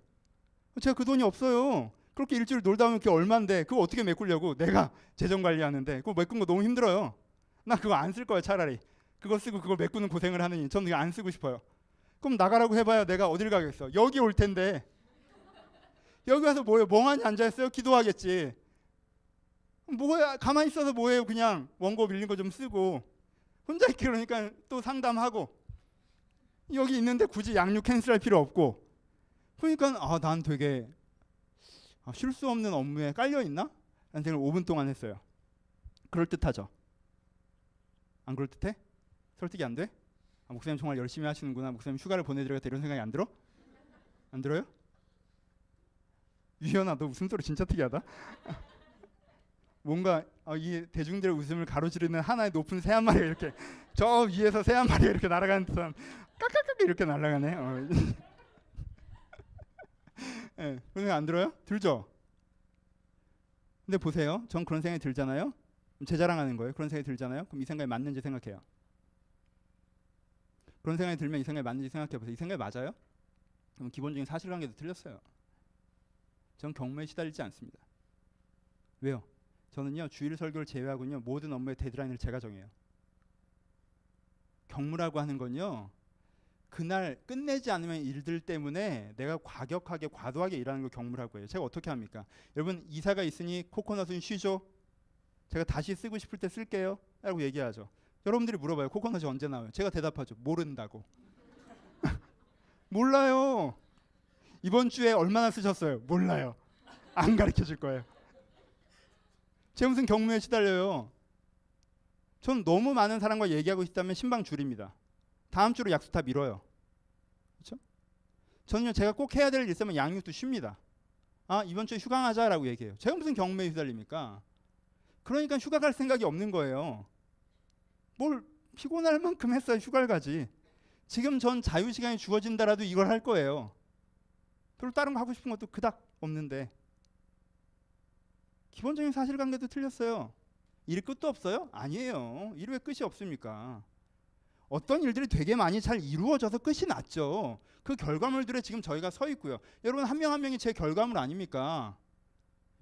제가 그 돈이 없어요. 그렇게 일주일 놀다 오면 그게 얼만데 그거 어떻게 메꾸려고 내가 재정 관리하는데 그거 메꾸는 거 너무 힘들어요. 나 그거 안 쓸 거예요. 차라리 그거 쓰고 그걸 메꾸는 고생을 하느니 저는 이거 안 쓰고 싶어요. 그럼 나가라고 해봐야 내가 어딜 가겠어. 여기 올 텐데 여기 와서 뭐예요? 멍하니 앉아있어요? 기도하겠지. 뭐야 가만히 있어서 뭐예요? 그냥 원고 밀린 거 좀 쓰고 혼자 있기 그러니까 또 상담하고 여기 있는데 굳이 양육 캔슬할 필요 없고 그러니까 난 되게 쉴 수 없는 업무에 깔려있나? 라는 생각을 5분 동안 했어요. 그럴듯하죠? 안 그럴듯해? 설득이 안 돼? 목사님 정말 열심히 하시는구나. 목사님 휴가를 보내드려야겠다 이런 생각이 안 들어? 안 들어요? 유현아 너 웃음소리 진짜 특이하다. 뭔가 이 대중들의 웃음을 가로지르는 하나의 높은 새 한 마리가 이렇게 저 위에서 새 한 마리가 이렇게 날아가는 듯한 까까까까 이렇게 날아가네. 네, 그런 생각 안 들어요? 들죠? 근데 보세요. 전 그런 생각이 들잖아요. 제 자랑하는 거예요. 그런 생각이 들잖아요. 그럼 이 생각이 맞는지 생각해요. 그런 생각이 들면 이 생각이 맞는지 생각해보세요. 이 생각이 맞아요? 그럼 기본적인 사실관계도 틀렸어요. 전 경무에 시달리지 않습니다. 왜요? 저는요 주일 설교를 제외하고는요 모든 업무의 데드라인을 제가 정해요. 경무라고 하는 건요 그날 끝내지 않으면 일들 때문에 내가 과격하게 과도하게 일하는 걸 경무라고 해요. 제가 어떻게 합니까? 여러분 이사가 있으니 코코넛은 쉬죠. 제가 다시 쓰고 싶을 때 쓸게요 라고 얘기하죠. 여러분들이 물어봐요. 코코넛이 언제 나와요? 제가 대답하죠. 모른다고. 몰라요. 이번 주에 얼마나 쓰셨어요? 몰라요. 안 가르쳐 줄 거예요. 제가 무슨 경무에 시달려요. 전 너무 많은 사람과 얘기하고 있다면 신방 줄입니다. 다음 주로 약속 다 미뤄요. 그렇죠? 저는요 제가 꼭 해야 될 일 있으면 양육도 쉽니다. 이번 주에 휴강 하자라고 얘기해요. 제가 무슨 경무에 시달립니까? 그러니까 휴가 갈 생각이 없는 거예요. 뭘 피곤할 만큼 했어야 휴가를 가지. 지금 전 자유시간이 주어진다라도 이걸 할 거예요. 별로 다른 거 하고 싶은 것도 그닥 없는데 기본적인 사실관계도 틀렸어요. 일이 끝도 없어요? 아니에요. 일이 왜 끝이 없습니까? 어떤 일들이 되게 많이 잘 이루어져서 끝이 났죠. 그 결과물들에 지금 저희가 서 있고요. 여러분 한 명 한 명이 제 결과물 아닙니까?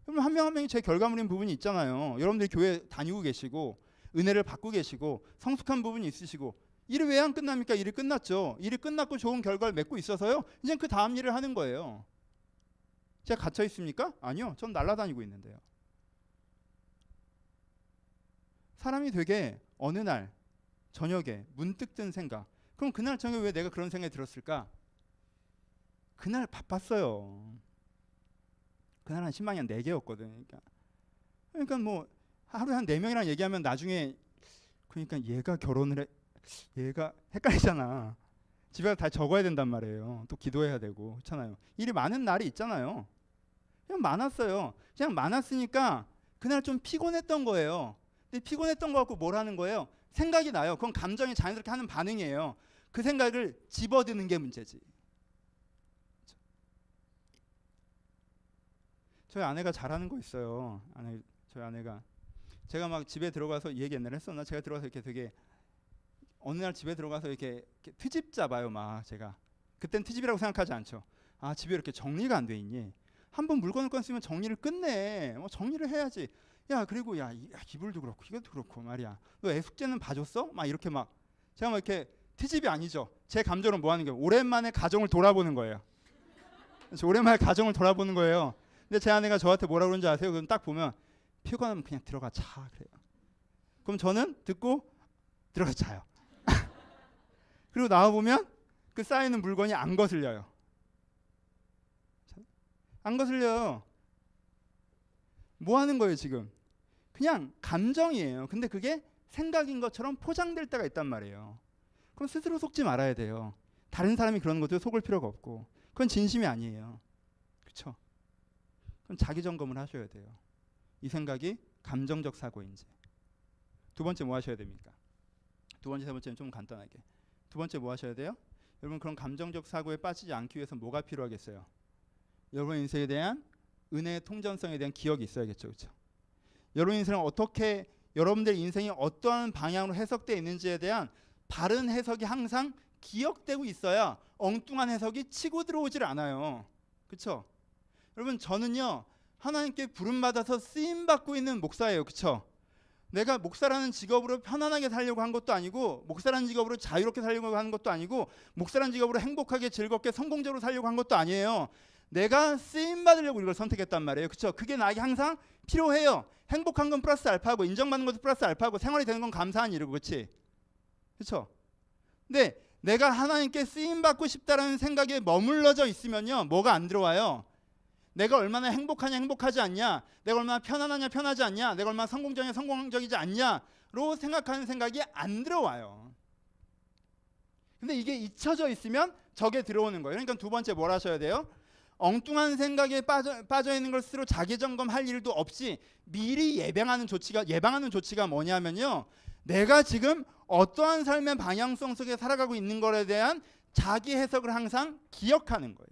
여러분 한 명 한 명이 제 결과물인 부분이 있잖아요. 여러분들이 교회 다니고 계시고 은혜를 받고 계시고 성숙한 부분이 있으시고 일이 왜 안 끝납니까? 일이 끝났죠. 일이 끝났고 좋은 결과를 맺고 있어서요. 이제 그 다음 일을 하는 거예요. 제가 갇혀 있습니까? 아니요. 전 날아다니고 있는데요. 사람이 되게 어느 날 저녁에 문득 든 생각. 그럼 그날 저녁에 왜 내가 그런 생각이 들었을까? 그날 바빴어요. 그날 한 신방이 한 4개였거든. 그러니까 뭐 하루에 한 4명이랑 얘기하면 나중에 그러니까 얘가 결혼을 해. 얘가 헷갈리잖아. 집에 가서 다 적어야 된단 말이에요. 또 기도해야 되고 그렇잖아요. 일이 많은 날이 있잖아요. 그냥 많았어요. 그냥 많았으니까 그날 좀 피곤했던 거예요. 근데 피곤했던 거 갖고 뭘 하는 거예요? 생각이 나요. 그건 감정이 자연스럽게 하는 반응이에요. 그 생각을 집어드는 게 문제지. 저희 아내가 잘하는 거 있어요. 저희 저희 아내가 제가 막 집에 들어가서 이 얘기 옛날에 했었나? 제가 들어가서 이렇게 되게 어느 날 집에 들어가서 이렇게 트집 잡아요. 막 제가 그땐 트집이라고 생각하지 않죠. 아, 집에 이렇게 정리가 안 돼 있니? 한번 물건을 꺼냈으면 정리를 끝내. 뭐 정리를 해야지. 야, 그리고 이불도 그렇고 이것도 그렇고 말이야. 너 애 숙제는 봐줬어? 막 이렇게 막 제가 막 이렇게 트집이 아니죠. 제 감정은 뭐 하는 거예요? 오랜만에 가정을 돌아보는 거예요. 그래서 오랜만에 가정을 돌아보는 거예요. 근데 제 아내가 저한테 뭐라 그러는지 아세요? 그럼 딱 보면 피곤하면 그냥 들어가 자 그래요. 그럼 저는 듣고 들어가 자요. 그리고 나와 보면 그 쌓이는 물건이 안 거슬려요. 안 거슬려요. 뭐 하는 거예요 지금? 그냥 감정이에요. 근데 그게 생각인 것처럼 포장될 때가 있단 말이에요. 그럼 스스로 속지 말아야 돼요. 다른 사람이 그러는 것도 속을 필요가 없고 그건 진심이 아니에요. 그렇죠? 그럼 자기 점검을 하셔야 돼요. 이 생각이 감정적 사고인지. 두 번째 뭐 하셔야 됩니까? 두 번째, 세 번째는 좀 간단하게. 두 번째 뭐 하셔야 돼요? 여러분 그런 감정적 사고에 빠지지 않기 위해서 뭐가 필요하겠어요? 여러분 인생에 대한 은혜의 통전성에 대한 기억이 있어야겠죠. 그렇죠? 여러분 인생은 어떻게 여러분들 인생이 어떠한 방향으로 해석되어 있는지에 대한 바른 해석이 항상 기억되고 있어야 엉뚱한 해석이 치고 들어오질 않아요. 그렇죠? 여러분 저는요 하나님께 부름받아서 쓰임받고 있는 목사예요. 그렇죠? 내가 목사라는 직업으로 편안하게 살려고 한 것도 아니고 목사라는 직업으로 자유롭게 살려고 하는 것도 아니고 목사라는 직업으로 행복하게 즐겁게 성공적으로 살려고 한 것도 아니에요. 내가 쓰임받으려고 이걸 선택했단 말이에요. 그렇죠? 그게 나에게 항상 필요해요. 행복한 건 플러스 알파고 인정받는 것도 플러스 알파고 생활이 되는 건 감사한 일이고 그렇지? 그렇죠? 근데 내가 하나님께 쓰임받고 싶다라는 생각에 머물러져 있으면요 뭐가 안 들어와요? 내가 얼마나 행복하냐 행복하지 않냐, 내가 얼마나 편안하냐 편하지 않냐, 내가 얼마나 성공적이냐 성공적이지 않냐로 생각하는 생각이 안 들어와요. 근데 이게 잊혀져 있으면 저게 들어오는 거예요. 그러니까 두 번째 뭘 하셔야 돼요? 엉뚱한 생각에 빠져 있는 걸 스스로 자기 점검할 일도 없이 미리 예방하는 조치가 뭐냐면요. 내가 지금 어떠한 삶의 방향성 속에 살아가고 있는 것에 대한 자기 해석을 항상 기억하는 거예요.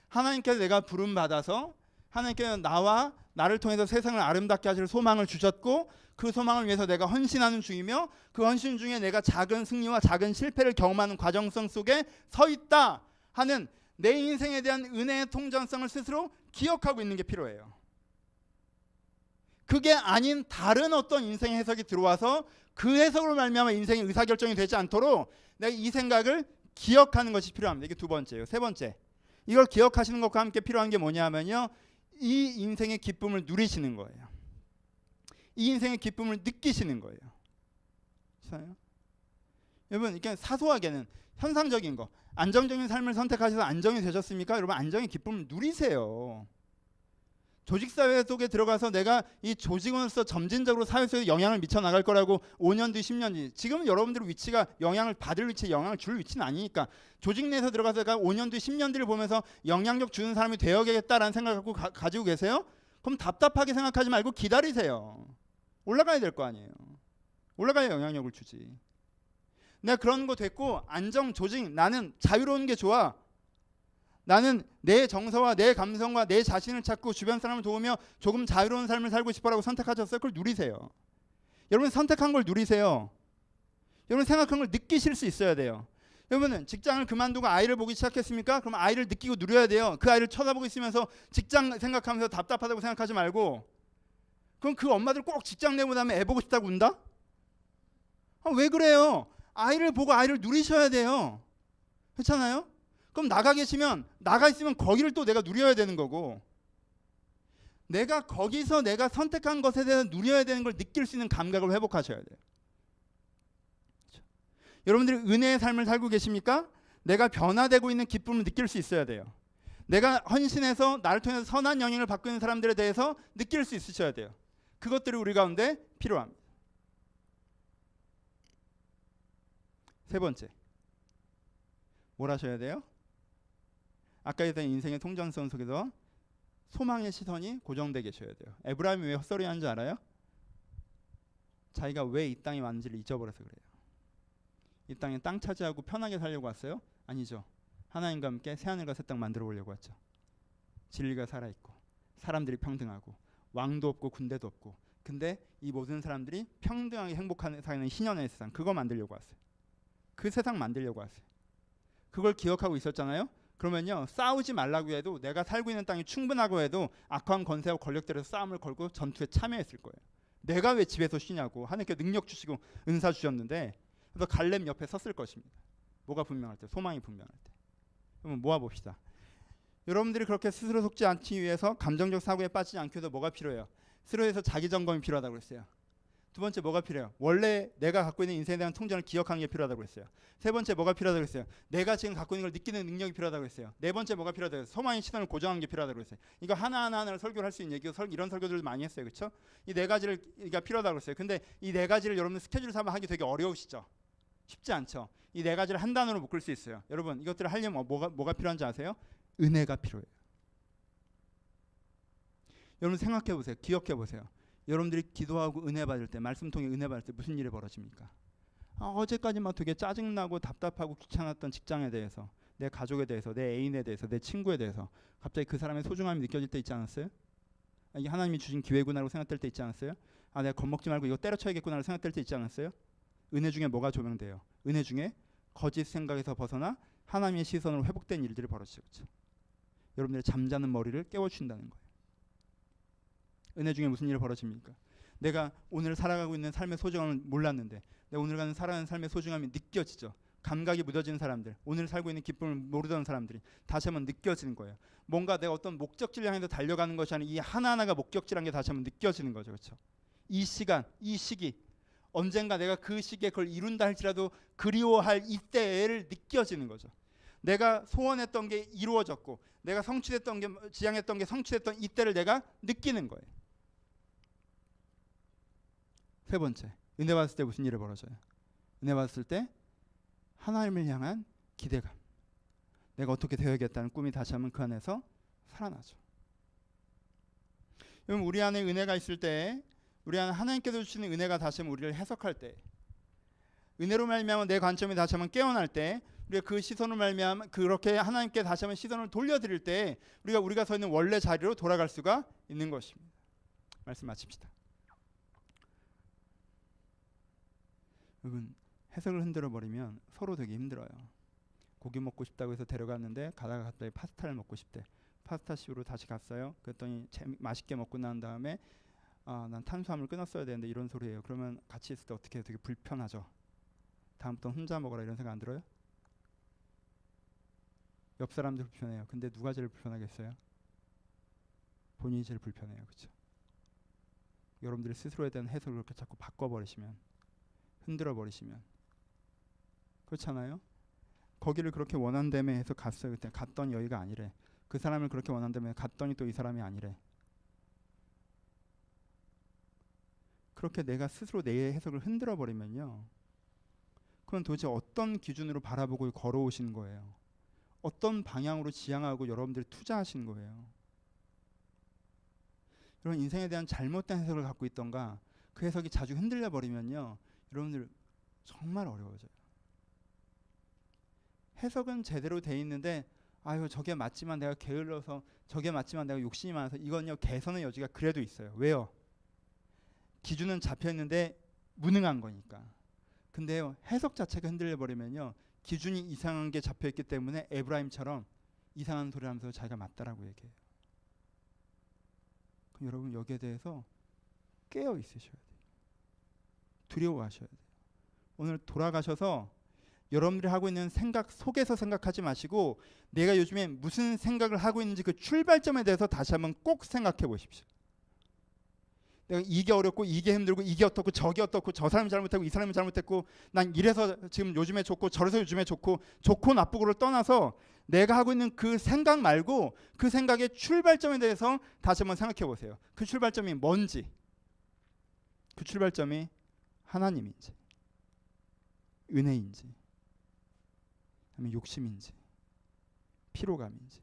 하나님께서 내가 부름받아서 하나님께서 나를 통해서 세상을 아름답게 하실 소망을 주셨고 그 소망을 위해서 내가 헌신하는 중이며 그 헌신 중에 내가 작은 승리와 작은 실패를 경험하는 과정성 속에 서 있다 하는 내 인생에 대한 은혜의 통전성을 스스로 기억하고 있는 게 필요해요. 그게 아닌 다른 어떤 인생의 해석이 들어와서 그 해석으로 말미암아 인생의 의사결정이 되지 않도록 내가 이 생각을 기억하는 것이 필요합니다. 이게 두 번째예요. 세 번째, 이걸 기억하시는 것과 함께 필요한 게 뭐냐면요, 이 인생의 기쁨을 누리시는 거예요. 이 인생의 기쁨을 느끼시는 거예요. 그렇잖아요? 여러분 이렇게 사소하게는 현상적인 거, 안정적인 삶을 선택하셔서 안정이 되셨습니까? 여러분 안정의 기쁨을 누리세요. 조직사회 속에 들어가서 내가 이 조직원으로서 점진적으로 사회 속에 영향을 미쳐 나갈 거라고 5년 뒤 10년 뒤, 지금은 여러분들 위치가 영향을 받을 위치, 영향을 줄 위치는 아니니까 조직 내에서 들어가서 내가 5년 뒤 10년 뒤를 보면서 영향력 주는 사람이 되어야겠다라는 생각을 갖고 가지고 계세요? 그럼 답답하게 생각하지 말고 기다리세요. 올라가야 될 거 아니에요. 올라가야 영향력을 주지. 내가 그런 거 됐고 안정, 조직, 나는 자유로운 게 좋아. 나는 내 정서와 내 감성과 내 자신을 찾고 주변 사람을 도우며 조금 자유로운 삶을 살고 싶어라고 선택하셨어요. 그걸 누리세요. 여러분 선택한 걸 누리세요. 여러분 생각한 걸 느끼실 수 있어야 돼요. 여러분은 직장을 그만두고 아이를 보기 시작했습니까? 그럼 아이를 느끼고 누려야 돼요. 그 아이를 쳐다보고 있으면서 직장 생각하면서 답답하다고 생각하지 말고, 그럼 그 엄마들 꼭 직장 내고 나면 애 보고 싶다고 운다? 왜 그래요? 아이를 보고 아이를 누리셔야 돼요. 그렇잖아요? 그럼 나가 있으면 거기를 또 내가 누려야 되는 거고, 내가 거기서 내가 선택한 것에 대해서 누려야 되는 걸 느낄 수 있는 감각을 회복하셔야 돼요. 그렇죠? 여러분들이 은혜의 삶을 살고 계십니까? 내가 변화되고 있는 기쁨을 느낄 수 있어야 돼요. 내가 헌신해서 나를 통해서 선한 영향을 받고 있는 사람들에 대해서 느낄 수 있으셔야 돼요. 그것들이 우리 가운데 필요합니다. 세 번째, 뭘 하셔야 돼요? 아까 얘기했던 인생의 통전성 속에서 소망의 시선이 고정되게 계셔야 돼요. 에브라임이 왜 헛소리 하는지 알아요? 자기가 왜 이 땅에 왔는지를 잊어버려서 그래요. 이 땅에 땅 차지하고 편하게 살려고 왔어요? 아니죠. 하나님과 함께 새하늘과 새 땅 만들어 보려고 왔죠. 진리가 살아있고 사람들이 평등하고 왕도 없고 군대도 없고. 근데 이 모든 사람들이 평등하게 행복한 사는 희년의 세상, 그거 만들려고 왔어요. 그 세상 만들려고 왔어요. 그걸 기억하고 있었잖아요. 그러면요, 싸우지 말라고 해도, 내가 살고 있는 땅이 충분하고 해도 악한 권세와 권력들에서 싸움을 걸고 전투에 참여했을 거예요. 내가 왜 집에서 쉬냐고. 하나님께 능력 주시고 은사 주셨는데. 그래서 갈렙 옆에 섰을 것입니다. 뭐가 분명할 때, 소망이 분명할 때. 그러면 모아봅시다. 여러분들이 그렇게 스스로 속지 않기 위해서 감정적 사고에 빠지지 않기 위해서 뭐가 필요해요? 스스로에서 자기 점검이 필요하다고 했어요. 두 번째 뭐가 필요해요? 원래 내가 갖고 있는 인생에 대한 통전을 기억하는 게 필요하다고 했어요. 세 번째 뭐가 필요하다고 했어요? 내가 지금 갖고 있는 걸 느끼는 능력이 필요하다고 했어요. 네 번째 뭐가 필요하다고 했어요? 소망의 시선을 고정하는 게 필요하다고 했어요. 이거 하나하나를 설교를 할 수 있는 얘기, 이런 설교들을 많이 했어요. 그렇죠? 이 네 가지를 필요하다고 했어요. 근데 이 네 가지를 여러분 스케줄 삼아 하기 되게 어려우시죠? 쉽지 않죠? 이 네 가지를 한 단어로 묶을 수 있어요. 여러분 이것들을 하려면 뭐가 필요한지 아세요? 은혜가 필요해요. 여러분 생각해 보세요. 기억해 보세요. 여러분들이 기도하고 은혜 받을 때, 말씀 통해 은혜 받을 때 무슨 일이 벌어집니까? 어제까지만 되게 짜증나고 답답하고 귀찮았던 직장에 대해서, 내 가족에 대해서, 내 애인에 대해서, 내 친구에 대해서 갑자기 그 사람의 소중함이 느껴질 때 있지 않았어요? 이게 하나님이 주신 기회구나라고 생각될 때 있지 않았어요? 내가 겁먹지 말고 이거 때려쳐야겠구나라고 생각될 때 있지 않았어요? 은혜 중에 뭐가 조명돼요? 은혜 중에 거짓 생각에서 벗어나 하나님의 시선으로 회복된 일들이 벌어지죠. 그렇죠? 여러분들의 잠자는 머리를 깨워준다는 거예요. 은혜 중에 무슨 일이 벌어집니까? 내가 오늘 살아가고 있는 삶의 소중함을 몰랐는데 내가 오늘 가는 살아가는 삶의 소중함이 느껴지죠. 감각이 묻어지는 사람들, 오늘 살고 있는 기쁨을 모르던 사람들이 다시 한번 느껴지는 거예요. 뭔가 내가 어떤 목적지를 향해서 달려가는 것이 아니라 이 하나하나가 목적지라는 게 다시 한번 느껴지는 거죠. 그렇죠? 이 시간, 이 시기, 언젠가 내가 그 시기에 그걸 이룬다 할지라도 그리워할 이때를 느껴지는 거죠. 내가 소원했던 게 이루어졌고 내가 성취됐던 게, 지향했던 게 성취됐던 이때를 내가 느끼는 거예요. 세 번째, 은혜 받았을 때 무슨 일이 벌어져요? 은혜 받았을 때 하나님을 향한 기대감, 내가 어떻게 되어야겠다는 꿈이 다시 한번 그 안에서 살아나죠. 여러분 우리 안에 은혜가 있을 때, 우리 안에 하나님께서 주시는 은혜가 다시 한번 우리를 해석할 때, 은혜로 말미암아 내 관점이 다시 한번 깨어날 때, 우리가 그 시선을 말미암아 그렇게 하나님께 다시 한번 시선을 돌려드릴 때 우리가 서 있는 원래 자리로 돌아갈 수가 있는 것입니다. 말씀 마칩시다. 여러분 해석을 흔들어 버리면 서로 되게 힘들어요. 고기 먹고 싶다고 해서 데려갔는데 가다가 갑자기 파스타를 먹고 싶대. 파스타식으로 다시 갔어요. 그랬더니 맛있게 먹고 난 다음에 난 탄수화물 끊었어야 되는데 이런 소리예요. 그러면 같이 있을 때 어떻게 해요? 되게 불편하죠. 다음부터 혼자 먹어라 이런 생각 안 들어요? 옆 사람들 불편해요. 근데 누가 제일 불편하겠어요? 본인이 제일 불편해요. 그렇죠? 여러분들이 스스로에 대한 해석을 그렇게 자꾸 바꿔버리시면, 흔들어 버리시면, 그렇잖아요? 거기를 그렇게 원한다며 해서 갔어요. 그때 갔더니 여기가 아니래. 그 사람을 그렇게 원한다며 갔더니 또 이 사람이 아니래. 그렇게 내가 스스로 내 해석을 흔들어 버리면요, 그건 도대체 어떤 기준으로 바라보고 걸어오신 거예요? 어떤 방향으로 지향하고 여러분들이 투자하신 거예요? 여러분 인생에 대한 잘못된 해석을 갖고 있던가 그 해석이 자주 흔들려 버리면요, 여러분들 정말 어려워져요. 해석은 제대로 돼 있는데 저게 맞지만 내가 게을러서, 저게 맞지만 내가 욕심이 많아서, 이건요 개선의 여지가 그래도 있어요. 왜요? 기준은 잡혀 있는데 무능한 거니까. 근데요 해석 자체가 흔들려 버리면요, 기준이 이상한 게 잡혀 있기 때문에 에브라임처럼 이상한 소리 하면서 자기가 맞다라고 얘기해요. 그럼 여러분 여기에 대해서 깨어 있으셔야 돼요. 두려워하셔야 돼요. 오늘 돌아가셔서 여러분들이 하고 있는 생각 속에서 생각하지 마시고 내가 요즘에 무슨 생각을 하고 있는지 그 출발점에 대해서 다시 한번 꼭 생각해 보십시오. 내가 이게 어렵고 이게 힘들고 이게 어떻고 저게 어떻고 저 사람이 잘못했고 이 사람이 잘못했고 난 이래서 지금 요즘에 좋고 저래서 요즘에 좋고 나쁘고를 떠나서 내가 하고 있는 그 생각 말고 그 생각의 출발점에 대해서 다시 한번 생각해 보세요. 그 출발점이 뭔지, 그 출발점이 하나님인지 은혜인지 아니면 욕심인지 피로감인지,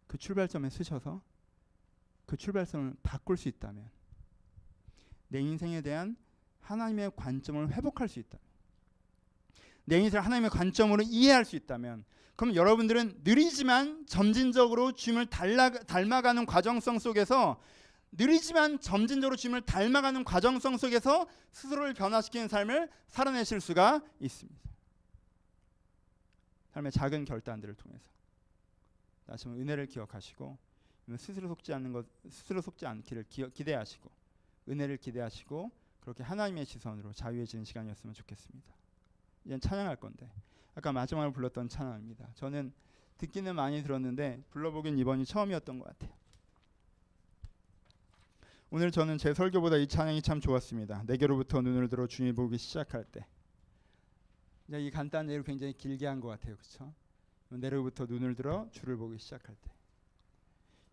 그 출발점에 쓰셔서 그 출발점을 바꿀 수 있다면, 내 인생에 대한 하나님의 관점을 회복할 수 있다면, 내 인생을 하나님의 관점으로 이해할 수 있다면, 그럼 여러분들은 느리지만 점진적으로 주님을 닮아가는 과정성 속에서, 느리지만 점진적으로 주님을 닮아가는 과정성 속에서 스스로를 변화시키는 삶을 살아내실 수가 있습니다. 삶의 작은 결단들을 통해서 다시 한번 은혜를 기억하시고, 스스로 속지 않기를 기대하시고, 은혜를 기대하시고, 그렇게 하나님의 시선으로 자유해지는 시간이었으면 좋겠습니다. 이젠 찬양할 건데, 아까 마지막으로 불렀던 찬양입니다. 저는 듣기는 많이 들었는데 불러보긴 이번이 처음이었던 것 같아요. 오늘 저는 제 설교보다 이 찬양이 참 좋았습니다. 내게로부터 눈을 들어 주님을 보기 시작할 때. 이제 이 간단한 예를 굉장히 길게 한 것 같아요, 그렇죠? 내게로부터 눈을 들어 주를 보기 시작할 때.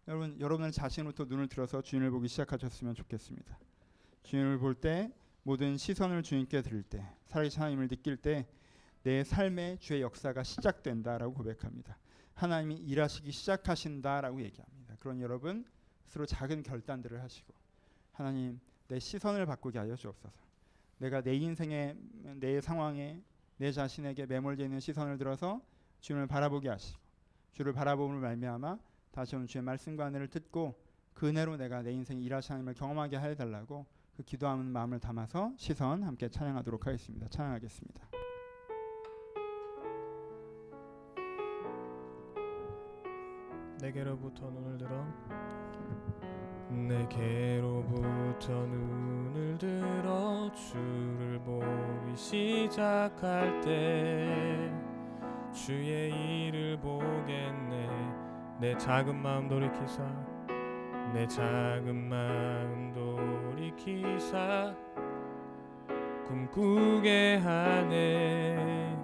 여러분은 자신으로부터 눈을 들어서 주님을 보기 시작하셨으면 좋겠습니다. 주님을 볼 때, 모든 시선을 주님께 드릴 때, 살아계신 하나님을 느낄 때 내 삶에 주의 역사가 시작된다라고 고백합니다. 하나님이 일하시기 시작하신다라고 얘기합니다. 그런 여러분 스스로 작은 결단들을 하시고, 하나님 내 시선을 바꾸게 하여 주옵소서. 내가 내 인생에, 내 상황에, 내 자신에게 매몰되어 있는 시선을 들어서 주님을 바라보게 하시고, 주를 바라보므로 말미암아 다시 오는 주의 말씀과 은혜를 듣고 그 은혜로 내가 내 인생에 일하시는 하나님을 경험하게 해달라고 그 기도하는 마음을 담아서 시선 함께 찬양하도록 하겠습니다. 찬양하겠습니다. 내게로부터 눈을 들어, 내게로부터 눈을 들어 주를 보기 시작할 때 주의 일을 보겠네. 내 작은 마음 돌이키사, 내 작은 마음 돌이키사 꿈꾸게 하네.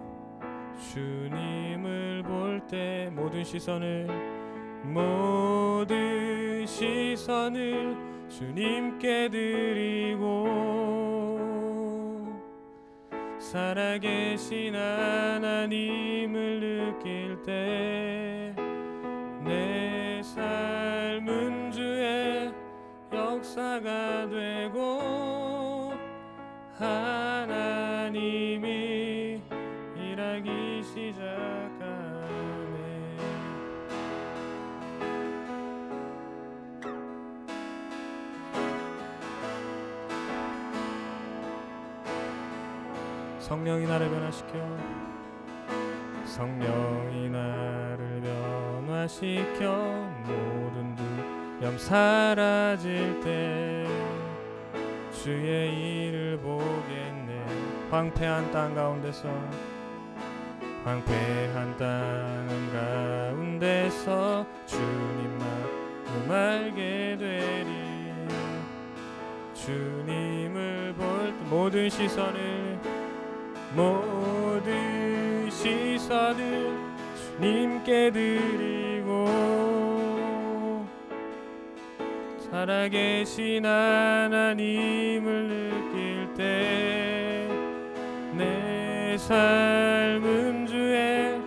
주님을 볼 때 모든 시선을 주님께 드리고, 살아계신 하나님을 느낄 때 내 삶은 주의 역사가 되고, 하나님이 일하기 시작하네. 성령이 나를 변화시켜, 성령이 나를 변화시켜 모든 두려움 사라질 때 주의 일을 보겠네. 황폐한 땅 가운데서, 황폐한 땅 가운데서 주님 마음 알게 되리. 주님을 볼 때 모든 시선을 주님께 드리고, 살아계신 하나님을 느낄 때 내 삶은 주의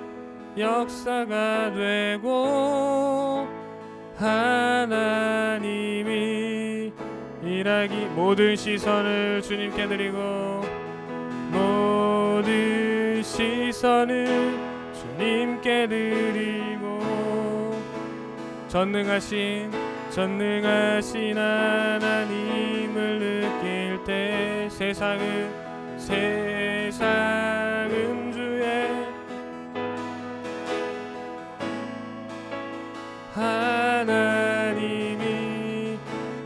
역사가 되고, 하나님이 일하기, 모든 시선을 주님께 드리고, 모든 시선을 주님께 드리고, 전능하신 하나님을 느낄 때 세상은 주의, 하나님이,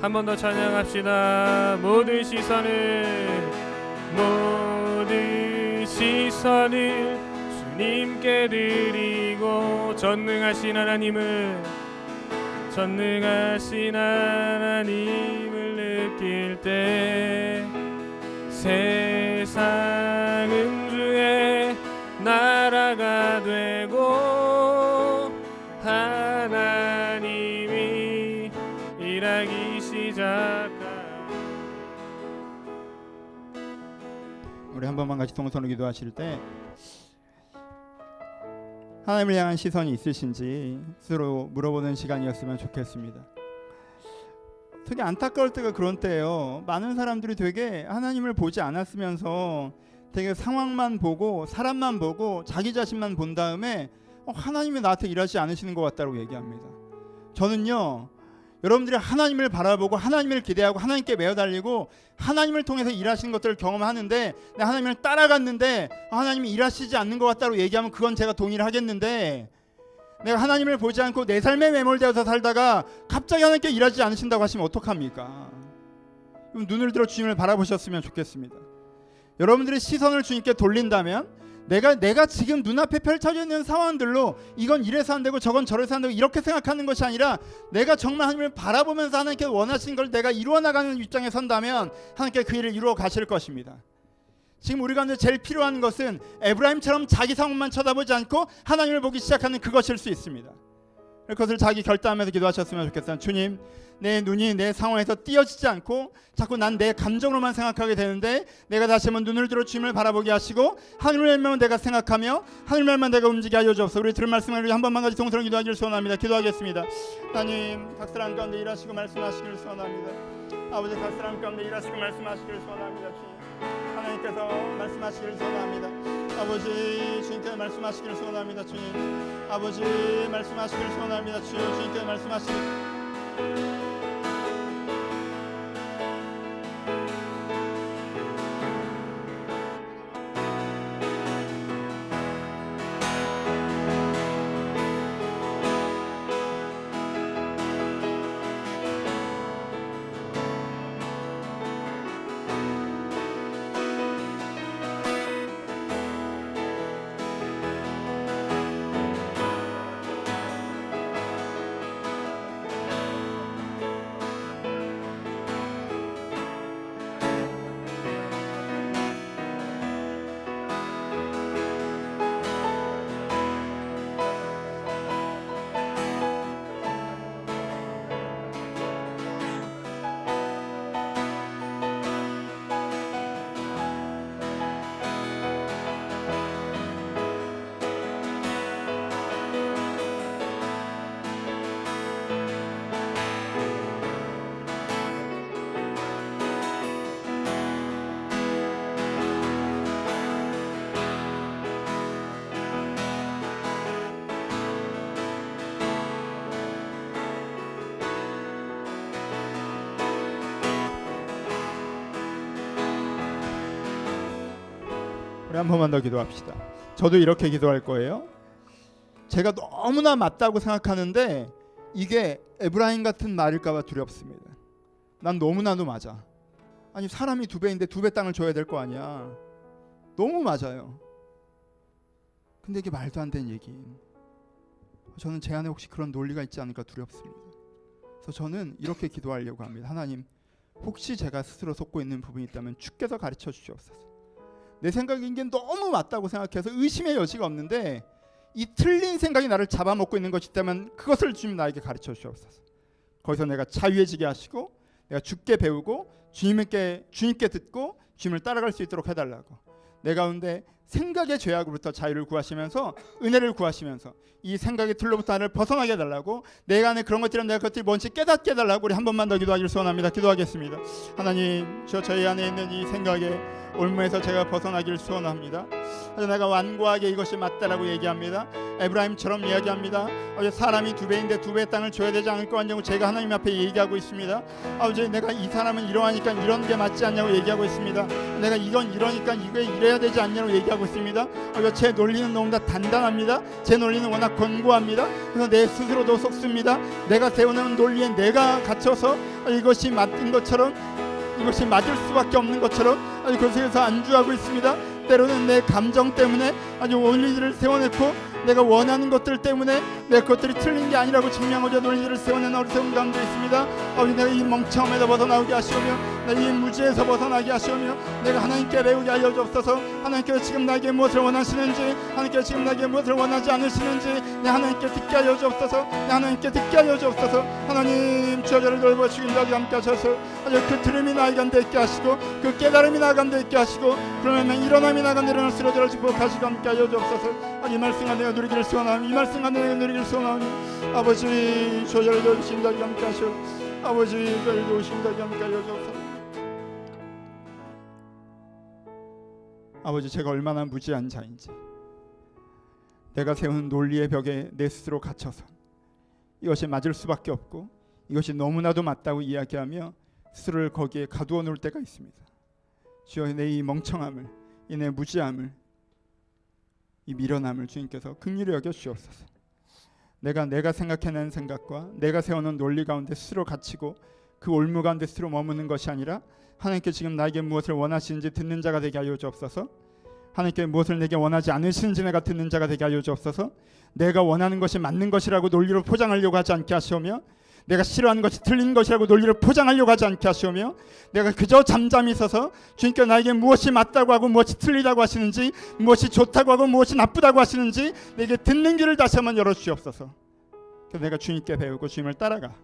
한 번 더 찬양합시다. 모든 시선을 주님께 드리고, 전능하신 하나님을 느낄 때 세상은 주의 나라가 되고, 하나님이 일하기 시작하네. 우리 한 번만 같이 동선으로 기도하실 때 하나님을 향한 시선이 있으신지 스스로 물어보는 시간이었으면 좋겠습니다. 되게 안타까울 때가 그런 때예요. 많은 사람들이 되게 하나님을 보지 않았으면서 되게 상황만 보고 사람만 보고 자기 자신만 본 다음에 하나님이 나한테 일하지 않으시는 것 같다고 얘기합니다. 저는요, 여러분들이 하나님을 바라보고 하나님을 기대하고 하나님께 매어 달리고 하나님을 통해서 일하시는 것들을 경험하는데 내가 하나님을 따라갔는데 하나님이 일하시지 않는 것 같다고 얘기하면 그건 제가 동의를 하겠는데, 내가 하나님을 보지 않고 내 삶에 매몰되어서 살다가 갑자기 하나님께 일하지 않으신다고 하시면 어떡합니까? 눈을 들어 주님을 바라보셨으면 좋겠습니다. 여러분들이 시선을 주님께 돌린다면 내가 지금 눈앞에 펼쳐져 있는 상황들로 이건 이래서 안 되고 저건 저래서 안 되고 이렇게 생각하는 것이 아니라 내가 정말 하나님을 바라보면서 하나님께 원하시는 걸 내가 이루어 나가는 입장에 선다면 하나님께 그 일을 이루어 가실 것입니다. 지금 우리 가운데 제일 필요한 것은 에브라임처럼 자기 상황만 쳐다보지 않고 하나님을 보기 시작하는 그것일 수 있습니다. 그것을 자기 결단하면서 기도하셨으면 좋겠어요. 주님, 내 눈이 내 상황에서 띄어지지 않고 자꾸 난 내 감정으로만 생각하게 되는데 내가 다시 한번 눈을 들어 주님을 바라보게 하시고 하늘말만 내가 생각하며 하늘말만 내가 움직이게 하여 주옵소서. 우리 들은 말씀을 한 번만 같이 동서로 기도하기를 소원합니다. 기도하겠습니다. 하나님, 각 사람 가운데 일하시고 말씀하시기를 소원합니다. 아버지, 각 사람 가운데 일하시고 말씀하시기를 소원합니다. 주님, 하나님께서 말씀하시기를 소원합니다. 아버지, 주님께서 말씀하시기를 소원합니다. 주님, 아버지 말씀하시기를 소원합니다. 주님께서 말씀하시기를. 우리 한 번만 더 기도합시다. 저도 이렇게 기도할 거예요. 제가 너무나 맞다고 생각하는데 이게 에브라임 같은 말일까 봐 두렵습니다. 난 너무나도 맞아. 아니, 사람이 2배인데 2배 땅을 줘야 될 거 아니야. 너무 맞아요. 근데 이게 말도 안 되는 얘기인. 저는 제 안에 혹시 그런 논리가 있지 않을까 두렵습니다. 그래서 저는 이렇게 기도하려고 합니다. 하나님, 혹시 제가 스스로 속고 있는 부분이 있다면 주께서 가르쳐 주시옵소서. 내 생각이 이게 너무 맞다고 생각해서 의심의 여지가 없는데 이 틀린 생각이 나를 잡아먹고 있는 것이 있다면 그것을 주님 나에게 가르쳐 주옵소서. 거기서 내가 자유해지게 하시고 내가 주께 배우고 주님께 듣고 주님을 따라갈 수 있도록 해달라고. 내 가운데 생각의 죄악으로부터 자유를 구하시면서 은혜를 구하시면서 이 생각의 틀로부터 나를 벗어나게 해달라고, 내가 안에 그런 것들이면 내가 그것들이 뭔지 깨닫게 해달라고 우리 한 번만 더 기도하기를 소원합니다. 기도하겠습니다. 하나님, 저희 안에 있는 이 생각의 올무에서 제가 벗어나기를 소원합니다. 내가 완고하게 이것이 맞다라고 얘기합니다. 에브라임처럼 이야기합니다. 사람이 2배인데 2배의 땅을 줘야 되지 않을 거 아니냐고 제가 하나님 앞에 얘기하고 있습니다. 아버지, 내가 이 사람은 이러하니까 이런 게 맞지 않냐고 얘기하고 있습니다. 내가 이건 이러니까 이게 이래야 되지 않냐고 얘기하고 있습니다. 제 논리는 너무나 단단합니다. 제 논리는 워낙 권고합니다. 그래서 내 스스로도 속습니다. 내가 세우는 논리에 내가 갇혀서 이것이 맞는 것처럼, 이것이 맞을 수밖에 없는 것처럼 그것에서 안주하고 있습니다. 때로는 내 감정 때문에 아주 논리들을 세워놓고 내가 원하는 것들 때문에 내 것들이 틀린 게 아니라고 증명하자 논리들을 세워내는 어리석은 가운데 있습니다. 아버지, 내가 이 멍청함에서 벗어나오게 하시오며 내가 이 무지에서 벗어나게 하시오며 내가 하나님께 배우게 하여 주옵소서. 하나님께서 지금 나에게 무엇을 원하시는지, 하나님께서 지금 나에게 무엇을 원하지 않으시는지 내 하나님께 듣게 하여 주옵소서. 내 하나님께 듣게 하여 주옵소서. 하나님, 저를 돌보시기 나에게 함께 하셔서 그 들음이 나에게 안 있게 하시고 그 깨달음이 나에게 안 있게 하시고 그러면 일어남이 나에게 일어날 수 있도록 축복하시고 함께 하여 주옵소서. 이 말씀 안에 누리기를 소원하오니, 이 말씀 안에 누리기를 소원하오니, 아버지, 저를 도우신다 함께 하시오. 아버지, 저를 도우신다 함께 하여 주옵소서. 아버지, 제가 얼마나 무지한 자인지, 내가 세운 논리의 벽에 내 스스로 갇혀서 이것이 맞을 수밖에 없고 이것이 너무나도 맞다고 이야기하며 스스로를 거기에 가두어 놓을 때가 있습니다. 주여, 내 이 멍청함을, 이 내 무지함을, 이 미련함을 주님께서 긍휼히 여겨 주옵소서. 내가 생각해낸 생각과 내가 세우는 논리 가운데 스스로 갇히고 그 올무 가운데 스스로 머무는 것이 아니라 하나님께 지금 나에게 무엇을 원하시는지 듣는 자가 되게 하여 주옵소서. 하나님께 무엇을 내게 원하지 않으시는지 내가 듣는 자가 되게 하여 주옵소서. 내가 원하는 것이 맞는 것이라고 논리로 포장하려고 하지 않게 하시오며, 내가 싫어하는 것이 틀린 것이라고 논리로 포장하려고 하지 않게 하시오며, 내가 그저 잠잠히 서서 주님께 나에게 무엇이 맞다고 하고 무엇이 틀리다고 하시는지, 무엇이 좋다고 하고 무엇이 나쁘다고 하시는지 내게 듣는 길을 다시 한번 열어주시옵소서. 그래서 내가 주님께 배우고 주님을 따라가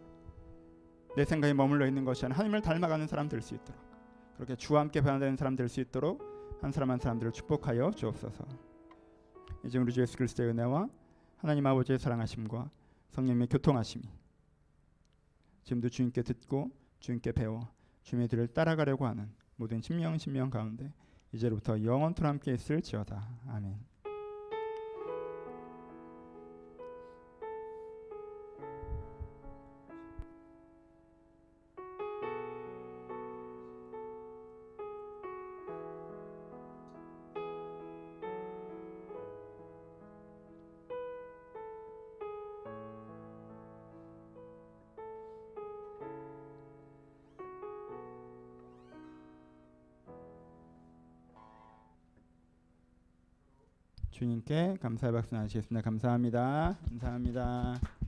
내 생각에 머물러 있는 것이 아니라 하나님을 닮아가는 사람 될 수 있도록, 그렇게 주와 함께 변화되는 사람 될 수 있도록 한 사람 한 사람들을 축복하여 주옵소서. 이제 우리 주 예수 그리스도의 은혜와 하나님 아버지의 사랑하심과 성령님의 교통하심이 지금도 주님께 듣고 주님께 배워 주님의 뒤를 따라가려고 하는 모든 심령 가운데 이제부터 영원토록 함께 있을지어다. 아멘. 주님께 감사의 박수 나누시겠습니다. 감사합니다. 감사합니다.